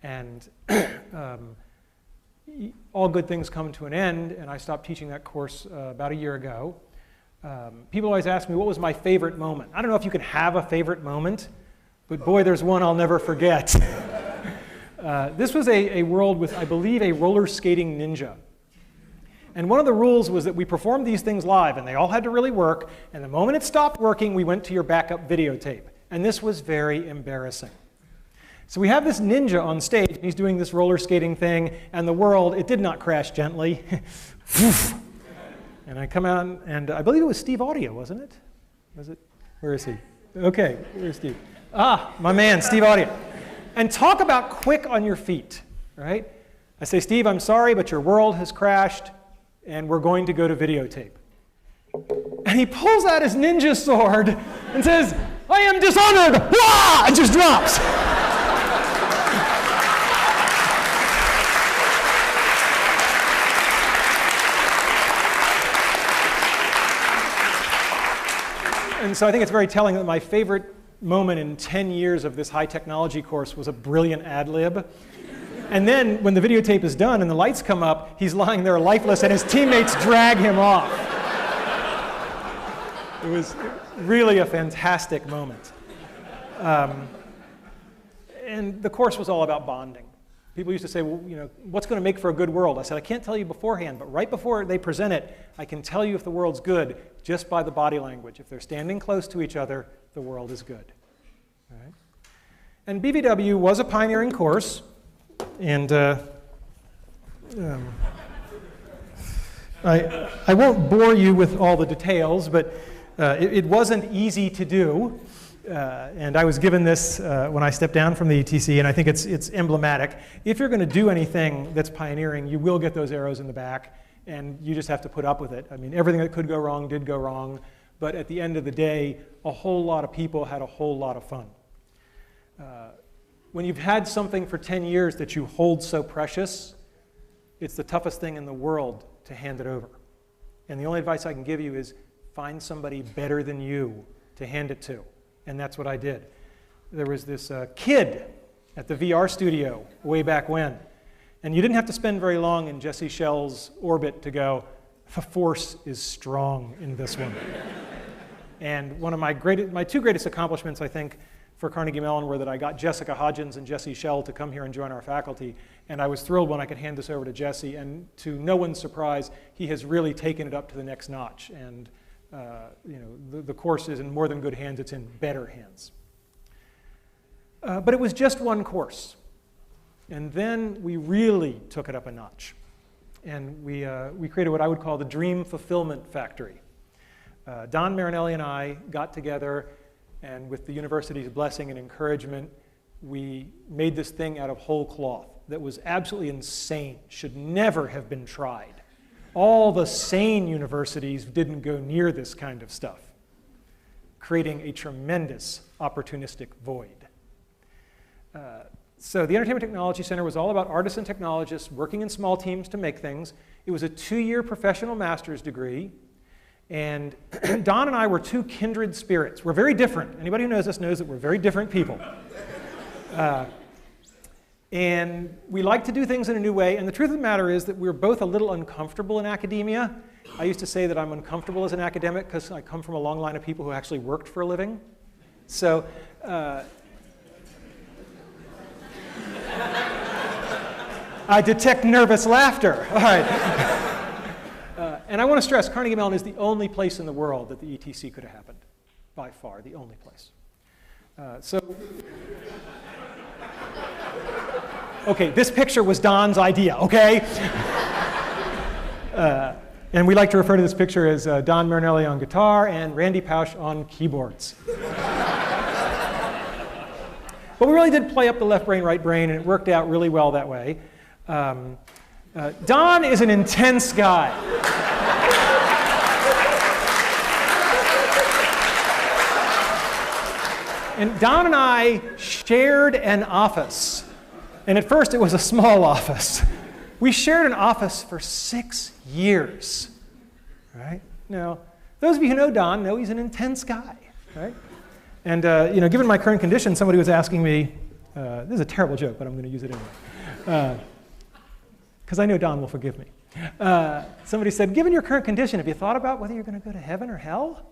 And all good things come to an end, and I stopped teaching that course about a year ago. People always ask me, what was my favorite moment? I don't know if you can have a favorite moment, but boy, there's one I'll never forget. This was a world with, I believe, a roller skating ninja. And one of the rules was that we performed these things live, and they all had to really work, and the moment it stopped working, we went to your backup videotape. And this was very embarrassing. So we have this ninja on stage, and he's doing this roller skating thing, and the world, it did not crash gently. And I come out, and I believe it was Steve Audio, wasn't it? Was it? Where is he? Okay, where's Steve? Ah, my man, Steve Audio. And talk about quick on your feet, right? I say, Steve, I'm sorry, but your world has crashed, and we're going to go to videotape. And he pulls out his ninja sword and says, I am dishonored, Wah! And just drops. And so I think it's very telling that my favorite moment in 10 years of this high technology course was a brilliant ad lib. And then when the videotape is done and the lights come up, he's lying there lifeless and his teammates drag him off. It was really a fantastic moment. And the course was all about bonding. People used to say, well, you know, what's going to make for a good world? I said, I can't tell you beforehand, but right before they present it, I can tell you if the world's good just by the body language. If they're standing close to each other, the world is good. All right? And BVW was a pioneering course, and I won't bore you with all the details, but it wasn't easy to do. And I was given this when I stepped down from the ETC, and I think it's emblematic. If you're going to do anything that's pioneering, you will get those arrows in the back, and you just have to put up with it. I mean, everything that could go wrong did go wrong, but at the end of the day, a whole lot of people had a whole lot of fun. When you've had something for 10 years that you hold so precious, it's the toughest thing in the world to hand it over. And the only advice I can give you is find somebody better than you to hand it to. And that's what I did. There was this kid at the VR studio way back when. And you didn't have to spend very long in Jesse Schell's orbit to go, the force is strong in this one. And one of my two greatest accomplishments, I think, for Carnegie Mellon were that I got Jessica Hodgins and Jesse Schell to come here and join our faculty. And I was thrilled when I could hand this over to Jesse. And to no one's surprise, he has really taken it up to the next notch. And you know, the course is in more than good hands, it's in better hands. But it was just one course. And then we really took it up a notch. And we created what I would call the Dream Fulfillment Factory. Don Marinelli and I got together, and with the university's blessing and encouragement, we made this thing out of whole cloth that was absolutely insane, should never have been tried. All the sane universities didn't go near this kind of stuff, creating a tremendous opportunistic void. So the Entertainment Technology Center was all about artists and technologists working in small teams to make things. It was a 2-year professional master's degree. And Don and I were two kindred spirits. We're very different. Anybody who knows us knows that we're very different people. And we like to do things in a new way. And the truth of the matter is that we're both a little uncomfortable in academia. I used to say that I'm uncomfortable as an academic because I come from a long line of people who actually worked for a living. So I detect nervous laughter. All right. And I want to stress, Carnegie Mellon is the only place in the world that the ETC could have happened. By far, the only place. Okay, this picture was Don's idea, okay? And we like to refer to this picture as Don Marinelli on guitar and Randy Pausch on keyboards. But we really did play up the left brain, right brain, and it worked out really well that way. Don is an intense guy. And Don and I shared an office. And at first it was a small office. We shared an office for 6 years. Right? Now, those of you who know Don know he's an intense guy. Right? And given my current condition, somebody was asking me, this is a terrible joke, but I'm going to use it anyway. Because I know Don will forgive me. Somebody said, given your current condition, have you thought about whether you're going to go to heaven or hell?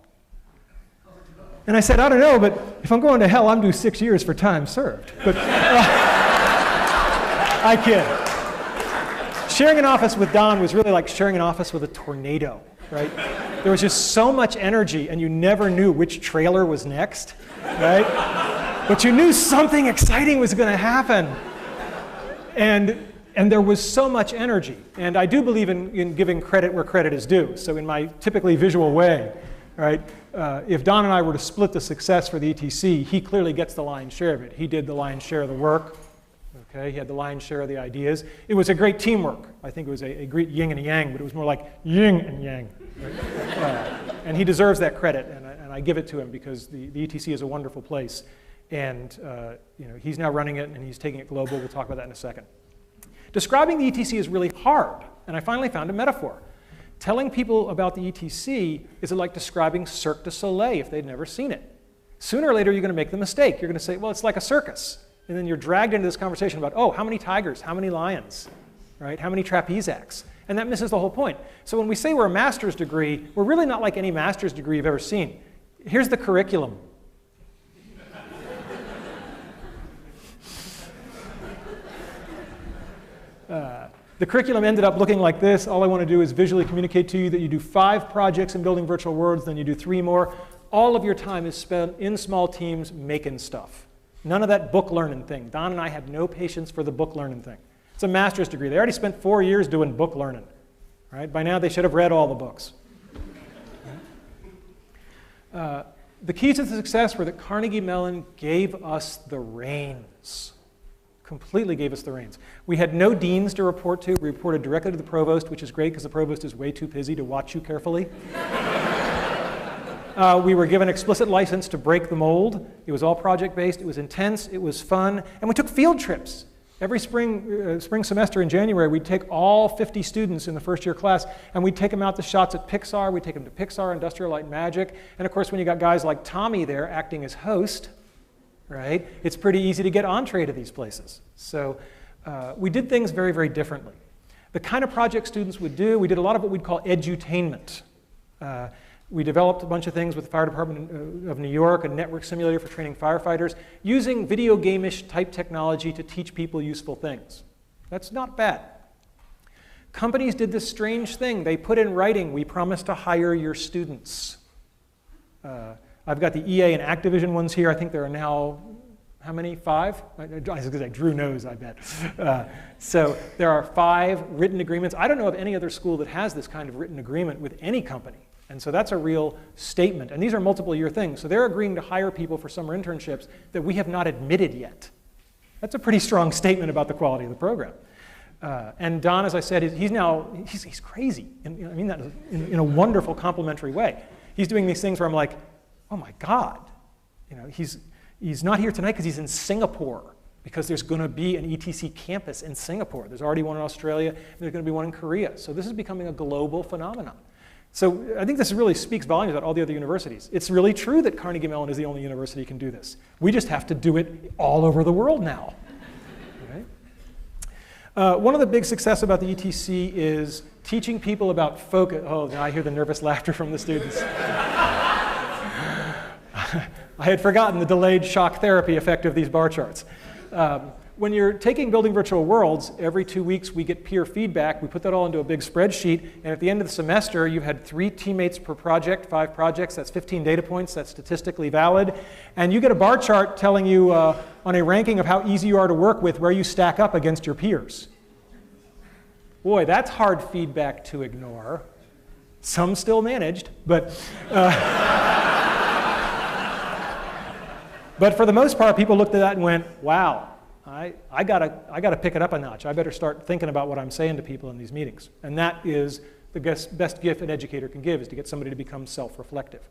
And I said, I don't know, but if I'm going to hell, I'm due 6 years for time served. But I kid. Sharing an office with Don was really like sharing an office with a tornado, right? There was just so much energy, and you never knew which trailer was next, right? But you knew something exciting was going to happen. And there was so much energy. And I do believe in giving credit where credit is due. So in my typically visual way, right? If Don and I were to split the success for the ETC, he clearly gets the lion's share of it. He did the lion's share of the work. Okay? He had the lion's share of the ideas. It was a great teamwork. I think it was a great yin and a yang, but it was more like yin and yang. Right? And he deserves that credit, and I give it to him because the ETC is a wonderful place. And he's now running it, and he's taking it global. We'll talk about that in a second. Describing the ETC is really hard, and I finally found a metaphor. Telling people about the ETC is like describing Cirque du Soleil if they'd never seen it. Sooner or later, you're going to make the mistake. You're going to say, well, it's like a circus. And then you're dragged into this conversation about, oh, how many tigers, how many lions, right? How many trapeze acts? And that misses the whole point. So when we say we're a master's degree, we're really not like any master's degree you've ever seen. Here's the curriculum. The curriculum ended up looking like this. All I want to do is visually communicate to you that you do 5 projects in building virtual worlds, then you do 3 more. All of your time is spent in small teams making stuff. None of that book learning thing. Don and I had no patience for the book learning thing. It's a master's degree. They already spent 4 years doing book learning. Right? By now, they should have read all the books. The keys to the success were that Carnegie Mellon gave us the reins. Completely gave us the reins. We had no deans to report to. We reported directly to the provost, which is great because the provost is way too busy to watch you carefully. We were given explicit license to break the mold. It was all project-based. It was intense. It was fun. And we took field trips. Every spring semester in January, we'd take all 50 students in the first-year class, and we'd take them out to shots at Pixar. We'd take them to Pixar, Industrial Light and Magic. And of course, when you got guys like Tommy there acting as host, right, it's pretty easy to get entree to these places. So we did things very, very differently. The kind of project students would do, we did a lot of what we'd call edutainment. We developed a bunch of things with the Fire Department of New York, a network simulator for training firefighters, using video game-ish type technology to teach people useful things. That's not bad. Companies did this strange thing. They put in writing, we promise to hire your students. I've got the EA and Activision ones here. I think there are now, how many? 5? I was going to say, Drew knows, I bet. So there are 5 written agreements. I don't know of any other school that has this kind of written agreement with any company. And so that's a real statement. And these are multiple-year things. So they're agreeing to hire people for summer internships that we have not admitted yet. That's a pretty strong statement about the quality of the program. And Don, as I said, he's crazy. And I mean that in a wonderful, complimentary way. He's doing these things where I'm like, oh my God. He's not here tonight because he's in Singapore, because there's going to be an ETC campus in Singapore. There's already one in Australia, and there's going to be one in Korea. So this is becoming a global phenomenon. So I think this really speaks volumes about all the other universities. It's really true that Carnegie Mellon is the only university who can do this. We just have to do it all over the world now. Right? One of the big success about the ETC is teaching people about focus. Oh, now I hear the nervous laughter from the students. I had forgotten the delayed shock therapy effect of these bar charts. When you're taking Building Virtual Worlds, every 2 weeks we get peer feedback. We put that all into a big spreadsheet, and at the end of the semester, you've had 3 teammates per project, 5 projects, that's 15 data points, that's statistically valid. And you get a bar chart telling you on a ranking of how easy you are to work with where you stack up against your peers. Boy, that's hard feedback to ignore. Some still managed, but but for the most part, people looked at that and went, wow, I gotta pick it up a notch. I better start thinking about what I'm saying to people in these meetings. And that is the best gift an educator can give, is to get somebody to become self-reflective.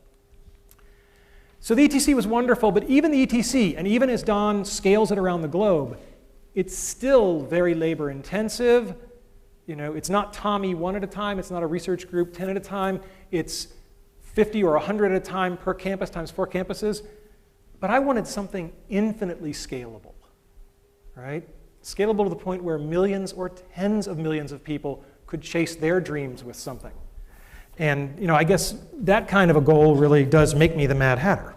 So the ETC was wonderful, but even the ETC, and even as Don scales it around the globe, it's still very labor intensive. You know, it's not Tommy 1 at a time, it's not a research group 10 at a time, it's 50 or 100 at a time per campus times 4 campuses. But I wanted something infinitely scalable, right? Scalable to the point where millions or tens of millions of people could chase their dreams with something. And, you know, I guess that kind of a goal really does make me the Mad Hatter.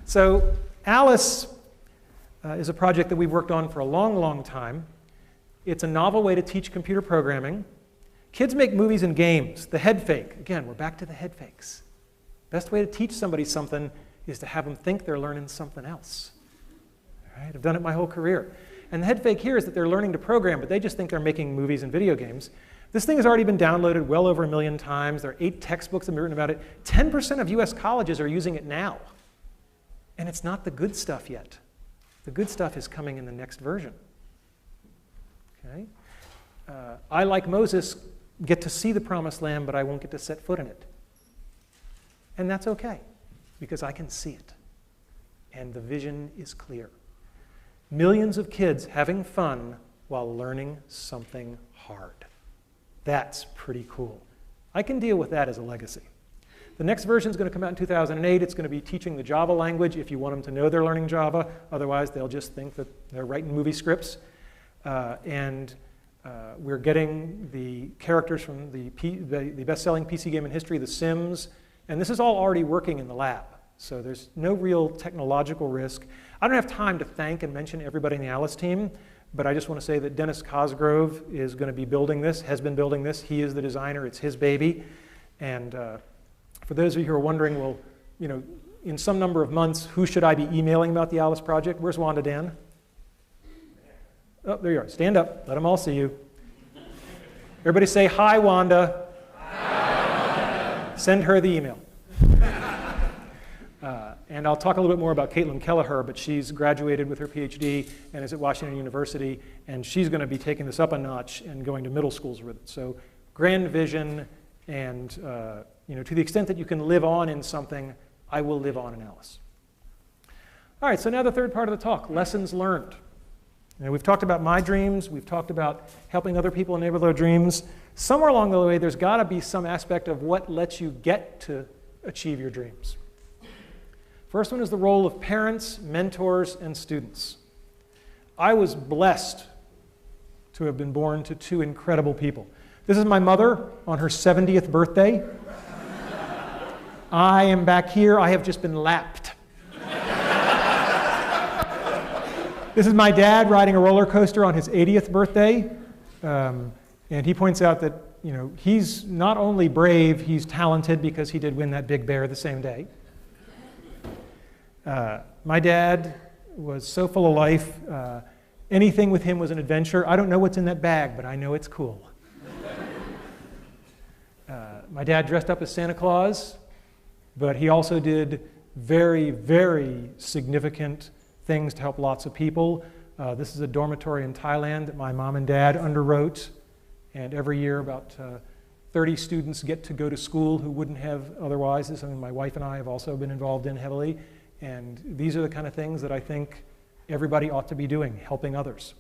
So Alice is a project that we've worked on for a long, long time. It's a novel way to teach computer programming. Kids make movies and games. The head fake. Again, we're back to the head fakes. Best way to teach somebody something is to have them think they're learning something else. All right? I've done it my whole career. And the head fake here is that they're learning to program, but they just think they're making movies and video games. This thing has already been downloaded well over 1 million times. There are 8 textbooks that have been written about it. 10% of US colleges are using it now. And it's not the good stuff yet. The good stuff is coming in the next version. Okay? I, like Moses, get to see the promised land, but I won't get to set foot in it. And that's okay, because I can see it. And the vision is clear. Millions of kids having fun while learning something hard. That's pretty cool. I can deal with that as a legacy. The next version is going to come out in 2008. It's going to be teaching the Java language if you want them to know they're learning Java. Otherwise, they'll just think that they're writing movie scripts. We're getting the characters from the best-selling PC game in history, The Sims. And this is all already working in the lab. So there's no real technological risk. I don't have time to thank and mention everybody in the Alice team, but I just want to say that Dennis Cosgrove is going to be building this, has been building this. He is the designer. It's his baby. And for those of you who are wondering, well, you know, in some number of months, who should I be emailing about the Alice project? Where's Wanda Dan? Oh, there you are. Stand up. Let them all see you. Everybody say, hi, Wanda. Hi, Wanda. Send her the email. And I'll talk a little bit more about Caitlin Kelleher, but she's graduated with her PhD and is at Washington University, and she's going to be taking this up a notch and going to middle schools with it. So grand vision, and you know, to the extent that you can live on in something, I will live on in Alice. All right, so now the third part of the talk, lessons learned. You know, we've talked about my dreams. We've talked about helping other people enable their dreams. Somewhere along the way, there's got to be some aspect of what lets you get to achieve your dreams. First one is the role of parents, mentors, and students. I was blessed to have been born to 2 incredible people. This is my mother on her 70th birthday. I am back here. I have just been lapped. This is my dad riding a roller coaster on his 80th birthday. And he points out that, you know, he's not only brave, he's talented because he did win that big bear the same day. My dad was so full of life. Anything with him was an adventure. I don't know what's in that bag, but I know it's cool. My dad dressed up as Santa Claus, but he also did very, very significant things to help lots of people. This is a dormitory in Thailand that my mom and dad underwrote, and every year about 30 students get to go to school who wouldn't have otherwise. This is something my wife and I have also been involved in heavily, and these are the kind of things that I think everybody ought to be doing, helping others.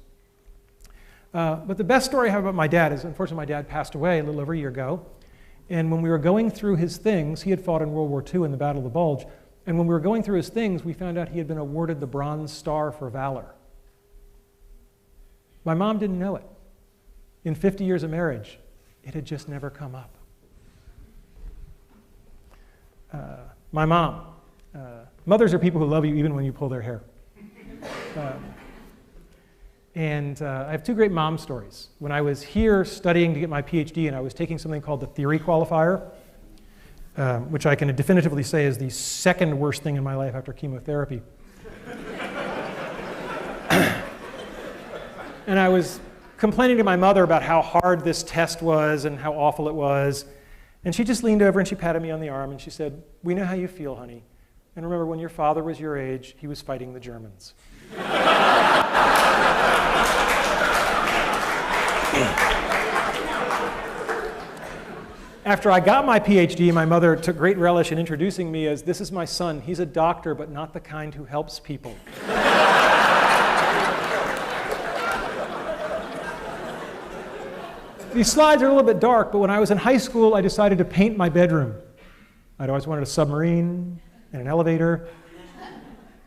But the best story I have about my dad is, unfortunately, my dad passed away a little over a year ago, and when we were going through his things, he had fought in World War II in the Battle of the Bulge, and when we were going through his things, we found out he had been awarded the Bronze Star for Valor. My mom didn't know it. In 50 years of marriage, it had just never come up. My mom. Mothers are people who love you even when you pull their hair. And I have two great mom stories. When I was here studying to get my PhD and I was taking something called the theory qualifier, which I can definitively say is the second worst thing in my life after chemotherapy. And I was complaining to my mother about how hard this test was and how awful it was. And she just leaned over and she patted me on the arm and she said, "We know how you feel, honey. And remember, when your father was your age, he was fighting the Germans." After I got my PhD, my mother took great relish in introducing me as, "This is my son. He's a doctor, but not the kind who helps people." These slides are a little bit dark, but when I was in high school, I decided to paint my bedroom. I'd always wanted a submarine and an elevator.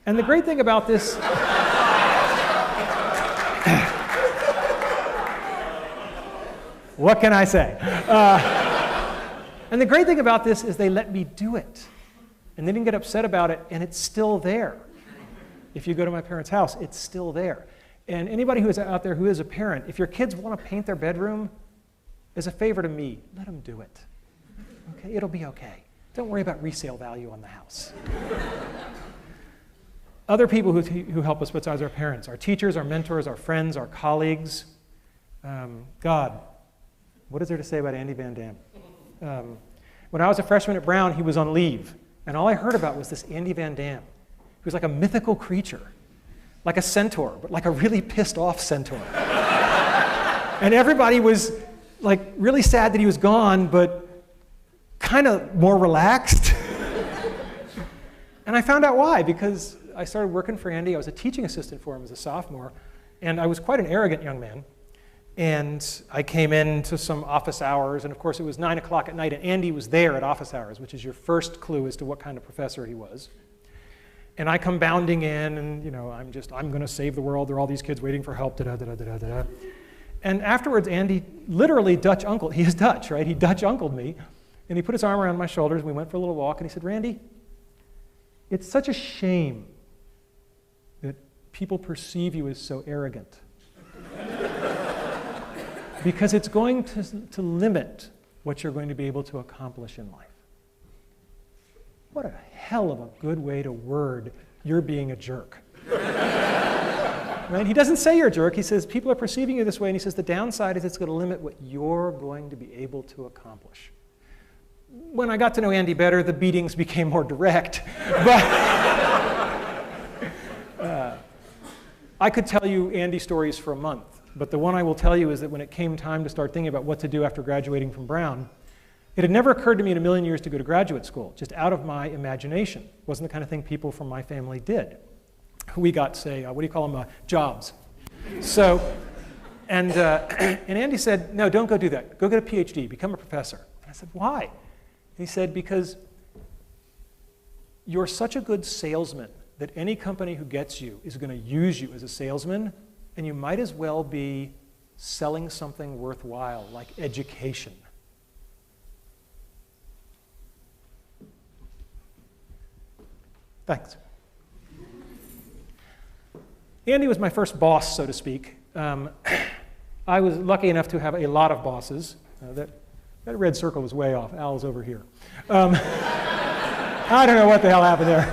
And the great thing about this... What can I say? And the great thing about this is they let me do it. And they didn't get upset about it, and it's still there. If you go to my parents' house, it's still there. And anybody who is out there who is a parent, if your kids want to paint their bedroom, as a favor to me, let them do it. Okay, it'll be okay. Don't worry about resale value on the house. Other people who help us besides our parents, our teachers, our mentors, our friends, our colleagues. God, what is there to say about Andy Van Dam? When I was a freshman at Brown, he was on leave. And all I heard about was this Andy Van Dam. He was like a mythical creature, like a centaur, but like a really pissed off centaur. And everybody was like really sad that he was gone, but kind of more relaxed. And I found out why, because I started working for Andy. I was a teaching assistant for him as a sophomore, and I was quite an arrogant young man. And I came into some office hours, and of course it was 9 o'clock at night, and Andy was there at office hours, which is your first clue as to what kind of professor he was. And I come bounding in, and you know, I'm going to save the world. There are all these kids waiting for help. Da-da-da-da-da-da. And afterwards, Andy literally Dutch uncle. He is Dutch, right? He Dutch uncled me, and he put his arm around my shoulders. And we went for a little walk, and he said, "Randy, it's such a shame that people perceive you as so arrogant, because it's going to limit what you're going to be able to accomplish in life." What a hell of a good way to word "you're being a jerk." Right? He doesn't say you're a jerk. He says people are perceiving you this way, and he says the downside is it's going to limit what you're going to be able to accomplish. When I got to know Andy better, the beatings became more direct. But I could tell you Andy stories for a month, but the one I will tell you is that when it came time to start thinking about what to do after graduating from Brown, it had never occurred to me in a million years to go to graduate school, just out of my imagination. It wasn't the kind of thing people from my family did. We got, say, what do you call them, jobs. So, and Andy said, "No, don't go do that. Go get a PhD, become a professor." And I said, "Why?" And he said, "Because you're such a good salesman that any company who gets you is going to use you as a salesman, and you might as well be selling something worthwhile, like education." Thanks. Andy was my first boss, so to speak. I was lucky enough to have a lot of bosses. That red circle was way off. Al's over here. I don't know what the hell happened there.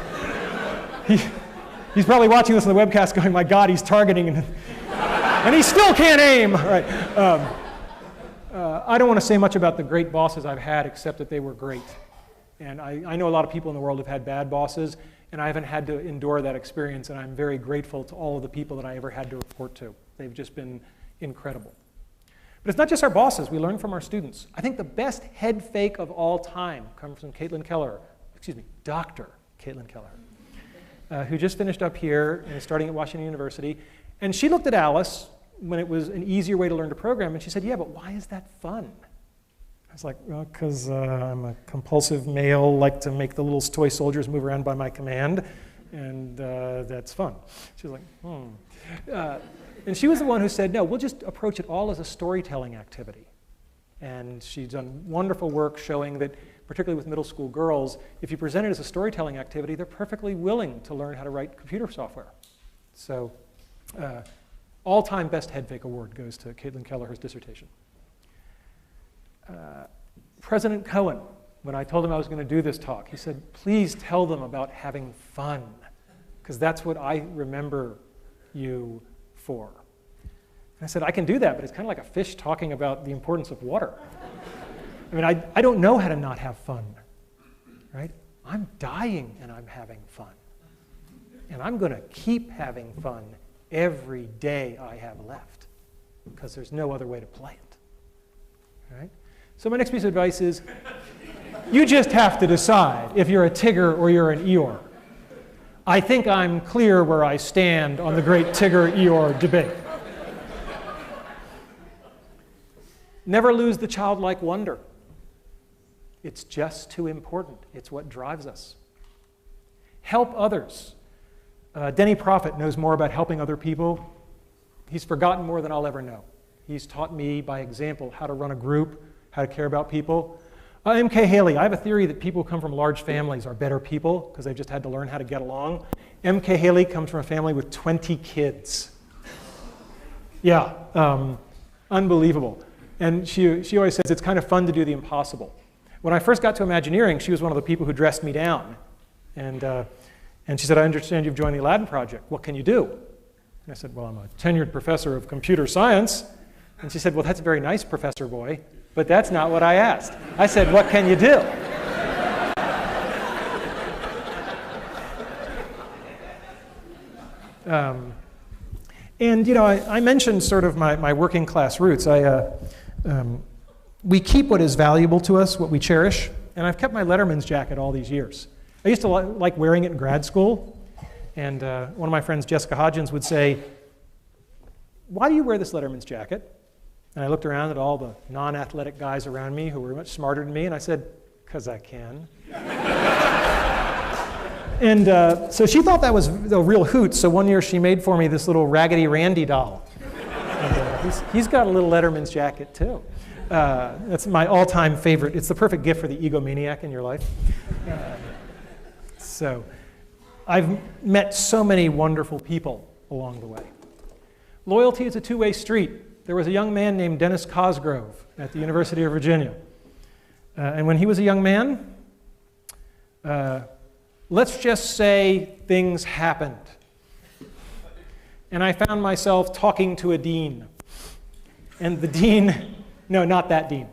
He's probably watching this on the webcast going, "My God, he's targeting, and he still can't aim." All right. I don't want to say much about the great bosses I've had, except that they were great. And I know a lot of people in the world have had bad bosses, and I haven't had to endure that experience, and I'm very grateful to all of the people that I ever had to report to. They've just been incredible. But it's not just our bosses. We learn from our students. I think the best head fake of all time comes from Dr. Caitlin Keller, who just finished up here and is starting at Washington University. And she looked at Alice when it was an easier way to learn to program, and she said, "Yeah, but why is that fun?" I was like, "Well, because I'm a compulsive male, like to make the little toy soldiers move around by my command, and that's fun." She was like, And she was the one who said, no, we'll just approach it all as a storytelling activity. And she's done wonderful work showing that, particularly with middle school girls, if you present it as a storytelling activity, they're perfectly willing to learn how to write computer software. So all-time best head fake award goes to Caitlin Kelleher's dissertation. President Cohen, when I told him I was going to do this talk, he said, please tell them about having fun, because that's what I remember you for. And I said, I can do that, but it's kind of like a fish talking about the importance of water. I mean, I don't know how to not have fun, right? I'm dying and I'm having fun. And I'm going to keep having fun every day I have left, because there's no other way to play it, right? So my next piece of advice is, you just have to decide if you're a Tigger or you're an Eeyore. I think I'm clear where I stand on the great Tigger-Eeyore debate. Never lose the childlike wonder. It's just too important. It's what drives us. Help others. Denny Prophet knows more about helping other people. He's forgotten more than I'll ever know. He's taught me by example how to run a group, how to care about people. M.K. Haley, I have a theory that people who come from large families are better people because they've just had to learn how to get along. M.K. Haley comes from a family with 20 kids. Yeah, unbelievable. And she always says it's kind of fun to do the impossible. When I first got to Imagineering, she was one of the people who dressed me down. And she said, I understand you've joined the Aladdin project. What can you do? And I said, well, I'm a tenured professor of computer science. And she said, well, that's very nice, Professor Boy, but that's not what I asked. I said, what can you do? And, you know, I mentioned sort of my working class roots. We keep what is valuable to us, what we cherish, and I've kept my Letterman's jacket all these years. I used to like wearing it in grad school, and one of my friends, Jessica Hodgins, would say, why do you wear this Letterman's jacket? And I looked around at all the non-athletic guys around me who were much smarter than me, and I said, because I can. And so she thought that was a real hoot, so one year she made for me this little Raggedy Randy doll. And, he's got a little Letterman's jacket, too. That's my all-time favorite. It's the perfect gift for the egomaniac in your life. So I've met so many wonderful people along the way. Loyalty is a two-way street. There was a young man named Dennis Cosgrove at the University of Virginia. And when he was a young man, let's just say things happened. And I found myself talking to a dean. And the dean, no, not that dean.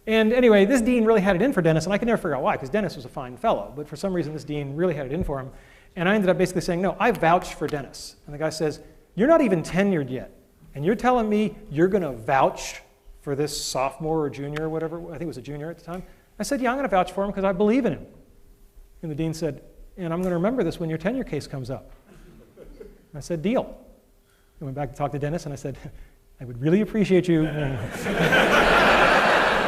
And anyway, this dean really had it in for Dennis, and I could never figure out why, because Dennis was a fine fellow. But for some reason, this dean really had it in for him. And I ended up basically saying, no, I vouch for Dennis. And the guy says, you're not even tenured yet. And you're telling me you're going to vouch for this sophomore or junior or whatever? I think it was a junior at the time. I said, yeah, I'm going to vouch for him because I believe in him. And the dean said, and I'm going to remember this when your tenure case comes up. And I said, deal. I went back to talk to Dennis, and I said, I would really appreciate you.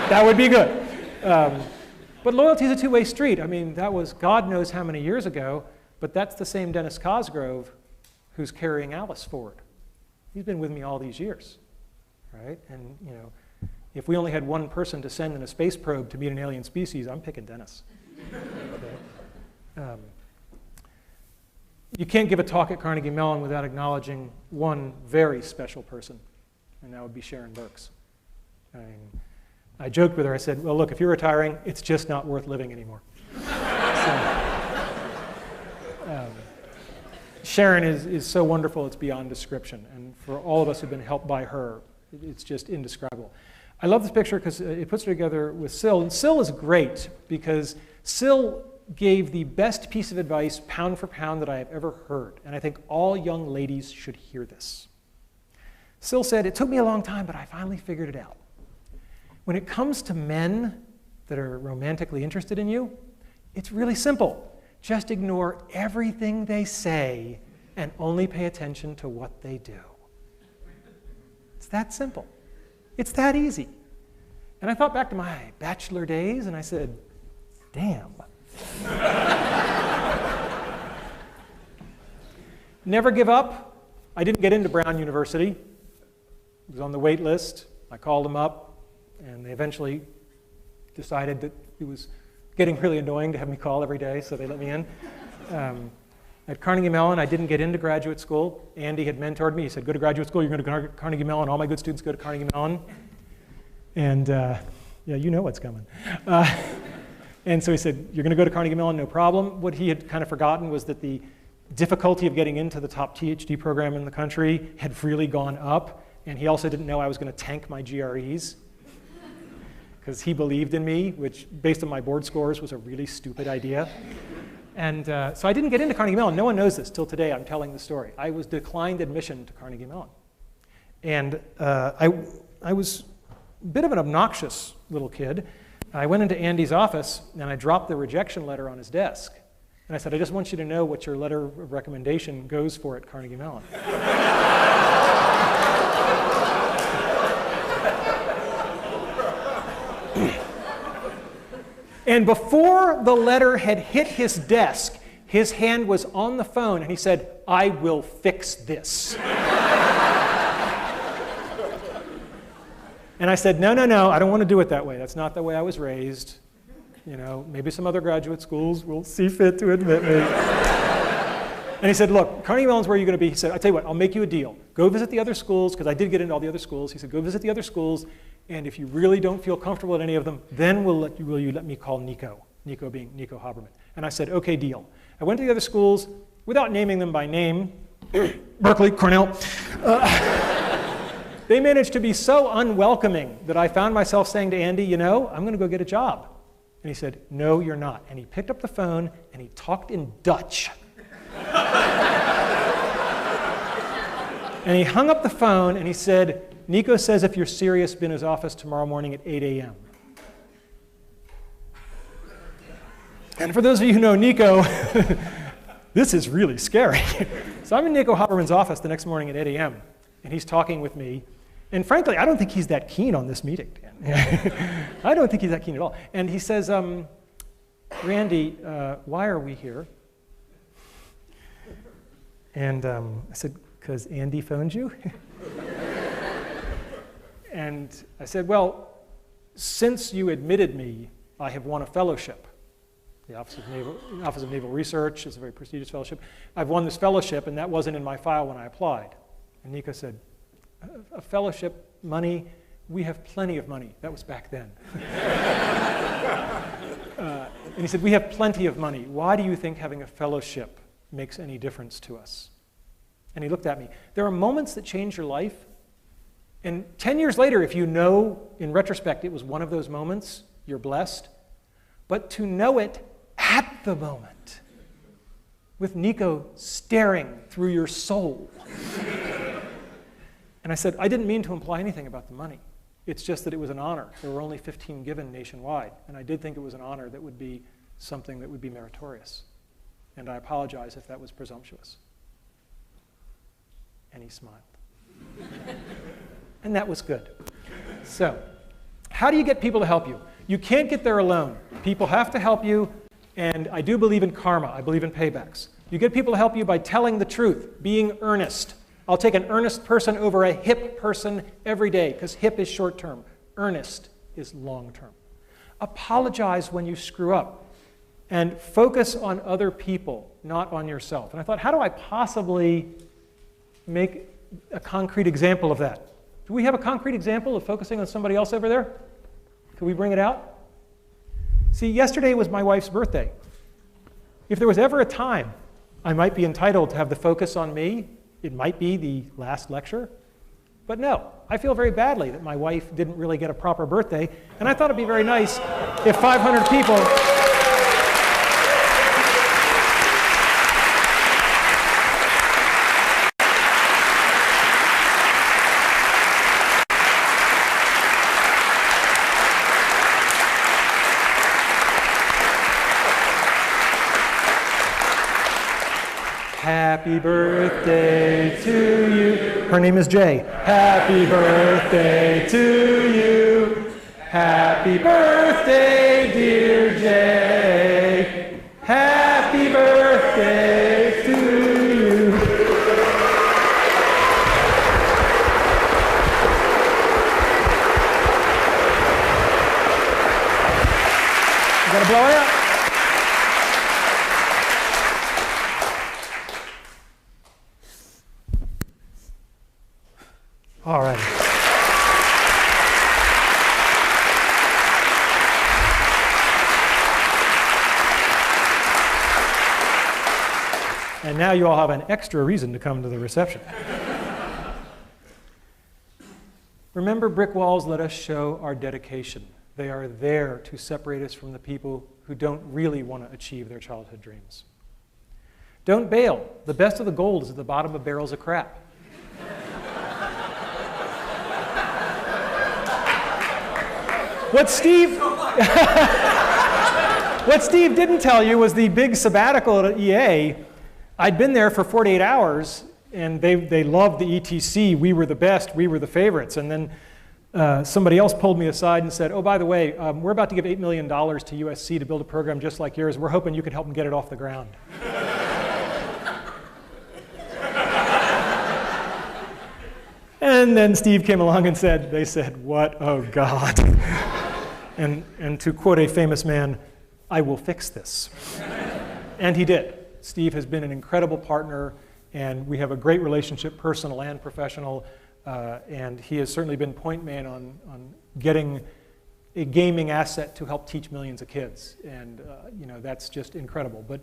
That would be good. But loyalty is a two-way street. I mean, that was God knows how many years ago, but that's the same Dennis Cosgrove who's carrying Alice forward. He's been with me all these years, right? And, you know, if we only had one person to send in a space probe to meet an alien species, I'm picking Dennis. Okay? You can't give a talk at Carnegie Mellon without acknowledging one very special person, and that would be Sharon Burks. I mean, I joked with her, I said, well, look, if you're retiring, it's just not worth living anymore. Sharon is so wonderful, it's beyond description. And for all of us who've been helped by her, it's just indescribable. I love this picture because it puts her together with Syl. And Syl is great because Syl gave the best piece of advice, pound for pound, that I have ever heard. And I think all young ladies should hear this. Syl said, it took me a long time, but I finally figured it out. When it comes to men that are romantically interested in you, it's really simple. Just ignore everything they say and only pay attention to what they do. It's that simple. It's that easy. And I thought back to my bachelor days, and I said, damn. Never give up. I didn't get into Brown University. It was on the wait list. I called them up, and they eventually decided that it was getting really annoying to have me call every day, so they let me in. At Carnegie Mellon, I didn't get into graduate school. Andy had mentored me. He said, go to graduate school, you're going to go to Carnegie Mellon. All my good students go to Carnegie Mellon. And yeah, you know what's coming. And so he said, you're going to go to Carnegie Mellon, no problem. What he had kind of forgotten was that the difficulty of getting into the top PhD program in the country had really gone up. And he also didn't know I was going to tank my GREs, because he believed in me, which, based on my board scores, was a really stupid idea. And so I didn't get into Carnegie Mellon. No one knows this till today. I'm telling the story. I was declined admission to Carnegie Mellon. And I was a bit of an obnoxious little kid. I went into Andy's office, and I dropped the rejection letter on his desk. And I said, I just want you to know what your letter of recommendation goes for at Carnegie Mellon. And before the letter had hit his desk, his hand was on the phone, and he said, I will fix this. And I said, no, no, no, I don't want to do it that way. That's not the way I was raised. You know, maybe some other graduate schools will see fit to admit me. And he said, look, Carnegie Mellon's where you're going to be. He said, I tell you what, I'll make you a deal. Go visit the other schools, because I did get into all the other schools. He said, go visit the other schools, and if you really don't feel comfortable at any of them, then will you let me call Nico? Nico being Nico Haberman. And I said, okay, deal. I went to the other schools without naming them by name. Berkeley, Cornell. They managed to be so unwelcoming that I found myself saying to Andy, you know, I'm going to go get a job. And he said, no, you're not. And he picked up the phone, and he talked in Dutch. And he hung up the phone, and he said, Nico says if you're serious, be in his office tomorrow morning at 8 a.m. And for those of you who know Nico, this is really scary. So I'm in Nico Haberman's office the next morning at 8 a.m., and he's talking with me. And frankly, I don't think he's that keen on this meeting, Dan. I don't think he's that keen at all. And he says, Randy, why are we here? And I said, because Andy phoned you? And I said, well, since you admitted me, I have won a fellowship. The Office of Naval Research is a very prestigious fellowship. I've won this fellowship, and that wasn't in my file when I applied. And Nico said, a fellowship, money, we have plenty of money. That was back then. And he said, we have plenty of money. Why do you think having a fellowship makes any difference to us? And he looked at me. There are moments that change your life. And 10 years later, if you know, in retrospect, it was one of those moments, you're blessed. But to know it at the moment, with Nico staring through your soul. And I said, I didn't mean to imply anything about the money. It's just that it was an honor. There were only 15 given nationwide. And I did think it was an honor that would be something that would be meritorious. And I apologize if that was presumptuous. And he smiled. And that was good. So, how do you get people to help you? You can't get there alone. People have to help you, and I do believe in karma. I believe in paybacks. You get people to help you by telling the truth, being earnest. I'll take an earnest person over a hip person every day, because hip is short-term. Earnest is long-term. Apologize when you screw up, and focus on other people, not on yourself. And I thought, how do I possibly make a concrete example of that? Do we have a concrete example of focusing on somebody else over there? Can we bring it out? See, yesterday was my wife's birthday. If there was ever a time I might be entitled to have the focus on me, it might be the last lecture. But no, I feel very badly that my wife didn't really get a proper birthday, and I thought it'd be very nice if 500 people Happy birthday to you. Her name is Jay. Happy birthday to you. Happy birthday, dear Jay. Happy birthday to you. Gotta blow it out. All right. And now you all have an extra reason to come to the reception. Remember, brick walls let us show our dedication. They are there to separate us from the people who don't really want to achieve their childhood dreams. Don't bail. The best of the gold is at the bottom of barrels of crap. What Steve didn't tell you was the big sabbatical at EA. I'd been there for 48 hours, and they loved the ETC. We were the best. We were the favorites. And then somebody else pulled me aside and said, oh, by the way, we're about to give $8 million to USC to build a program just like yours. We're hoping you can help them get it off the ground. And then Steve came along and they said, what? Oh, God. And to quote a famous man, I will fix this. And he did. Steve has been an incredible partner, and we have a great relationship, personal and professional, and he has certainly been point man on getting a gaming asset to help teach millions of kids. And that's just incredible. But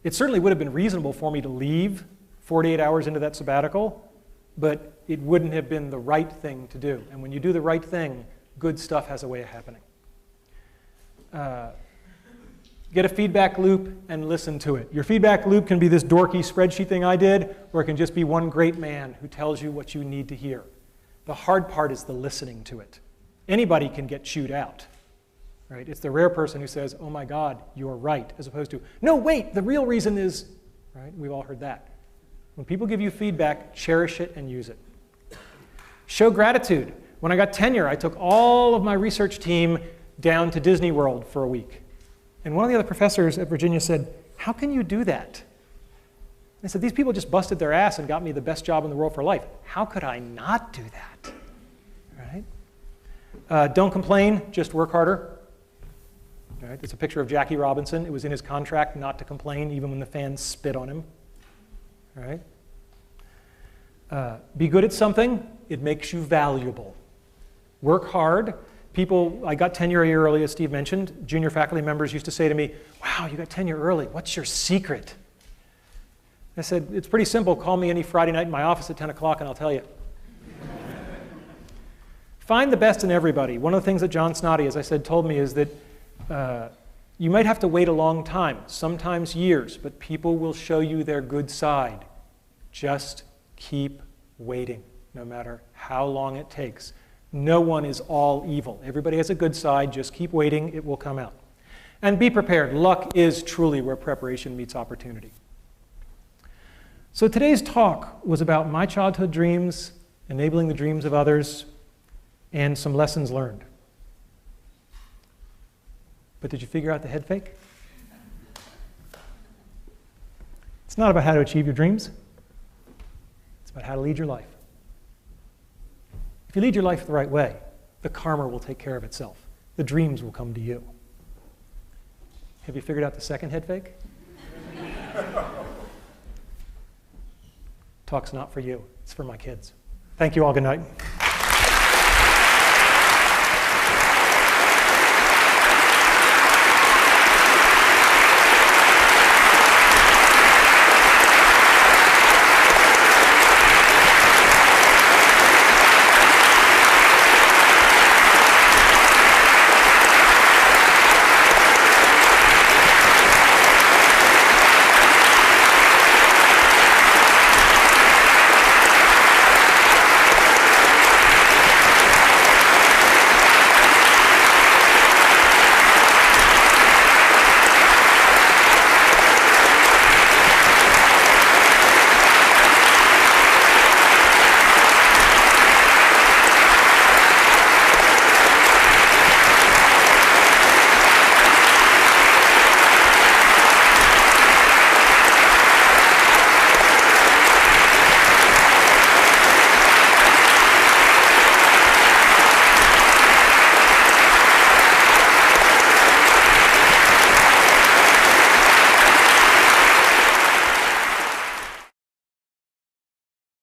it certainly would have been reasonable for me to leave 48 hours into that sabbatical, but it wouldn't have been the right thing to do. And when you do the right thing, good stuff has a way of happening. Get a feedback loop and listen to it. Your feedback loop can be this dorky spreadsheet thing I did, or it can just be one great man who tells you what you need to hear. The hard part is the listening to it. Anybody can get chewed out, right? It's the rare person who says, oh my God, you're right, as opposed to, no, wait, the real reason is, right? We've all heard that. When people give you feedback, cherish it and use it. Show gratitude. When I got tenure, I took all of my research team down to Disney World for a week. And one of the other professors at Virginia said, how can you do that? I said, these people just busted their ass and got me the best job in the world for life. How could I not do that? Right? Don't complain, just work harder. Right? It's a picture of Jackie Robinson. It was in his contract not to complain, even when the fans spit on him. Right? Be good at something. It makes you valuable. Work hard. People, I got tenure a year early, as Steve mentioned. Junior faculty members used to say to me, wow, you got tenure early. What's your secret? I said, it's pretty simple. Call me any Friday night in my office at 10 o'clock and I'll tell you. Find the best in everybody. One of the things that Jon Snoddy, as I said, told me is that you might have to wait a long time, sometimes years, but people will show you their good side. Just keep waiting, no matter how long it takes. No one is all evil. Everybody has a good side. Just keep waiting. It will come out. And be prepared. Luck is truly where preparation meets opportunity. So today's talk was about my childhood dreams, enabling the dreams of others, and some lessons learned. But did you figure out the head fake? It's not about how to achieve your dreams. It's about how to lead your life. If you lead your life the right way, the karma will take care of itself. The dreams will come to you. Have you figured out the second head fake? Talk's not for you. It's for my kids. Thank you all. Good night.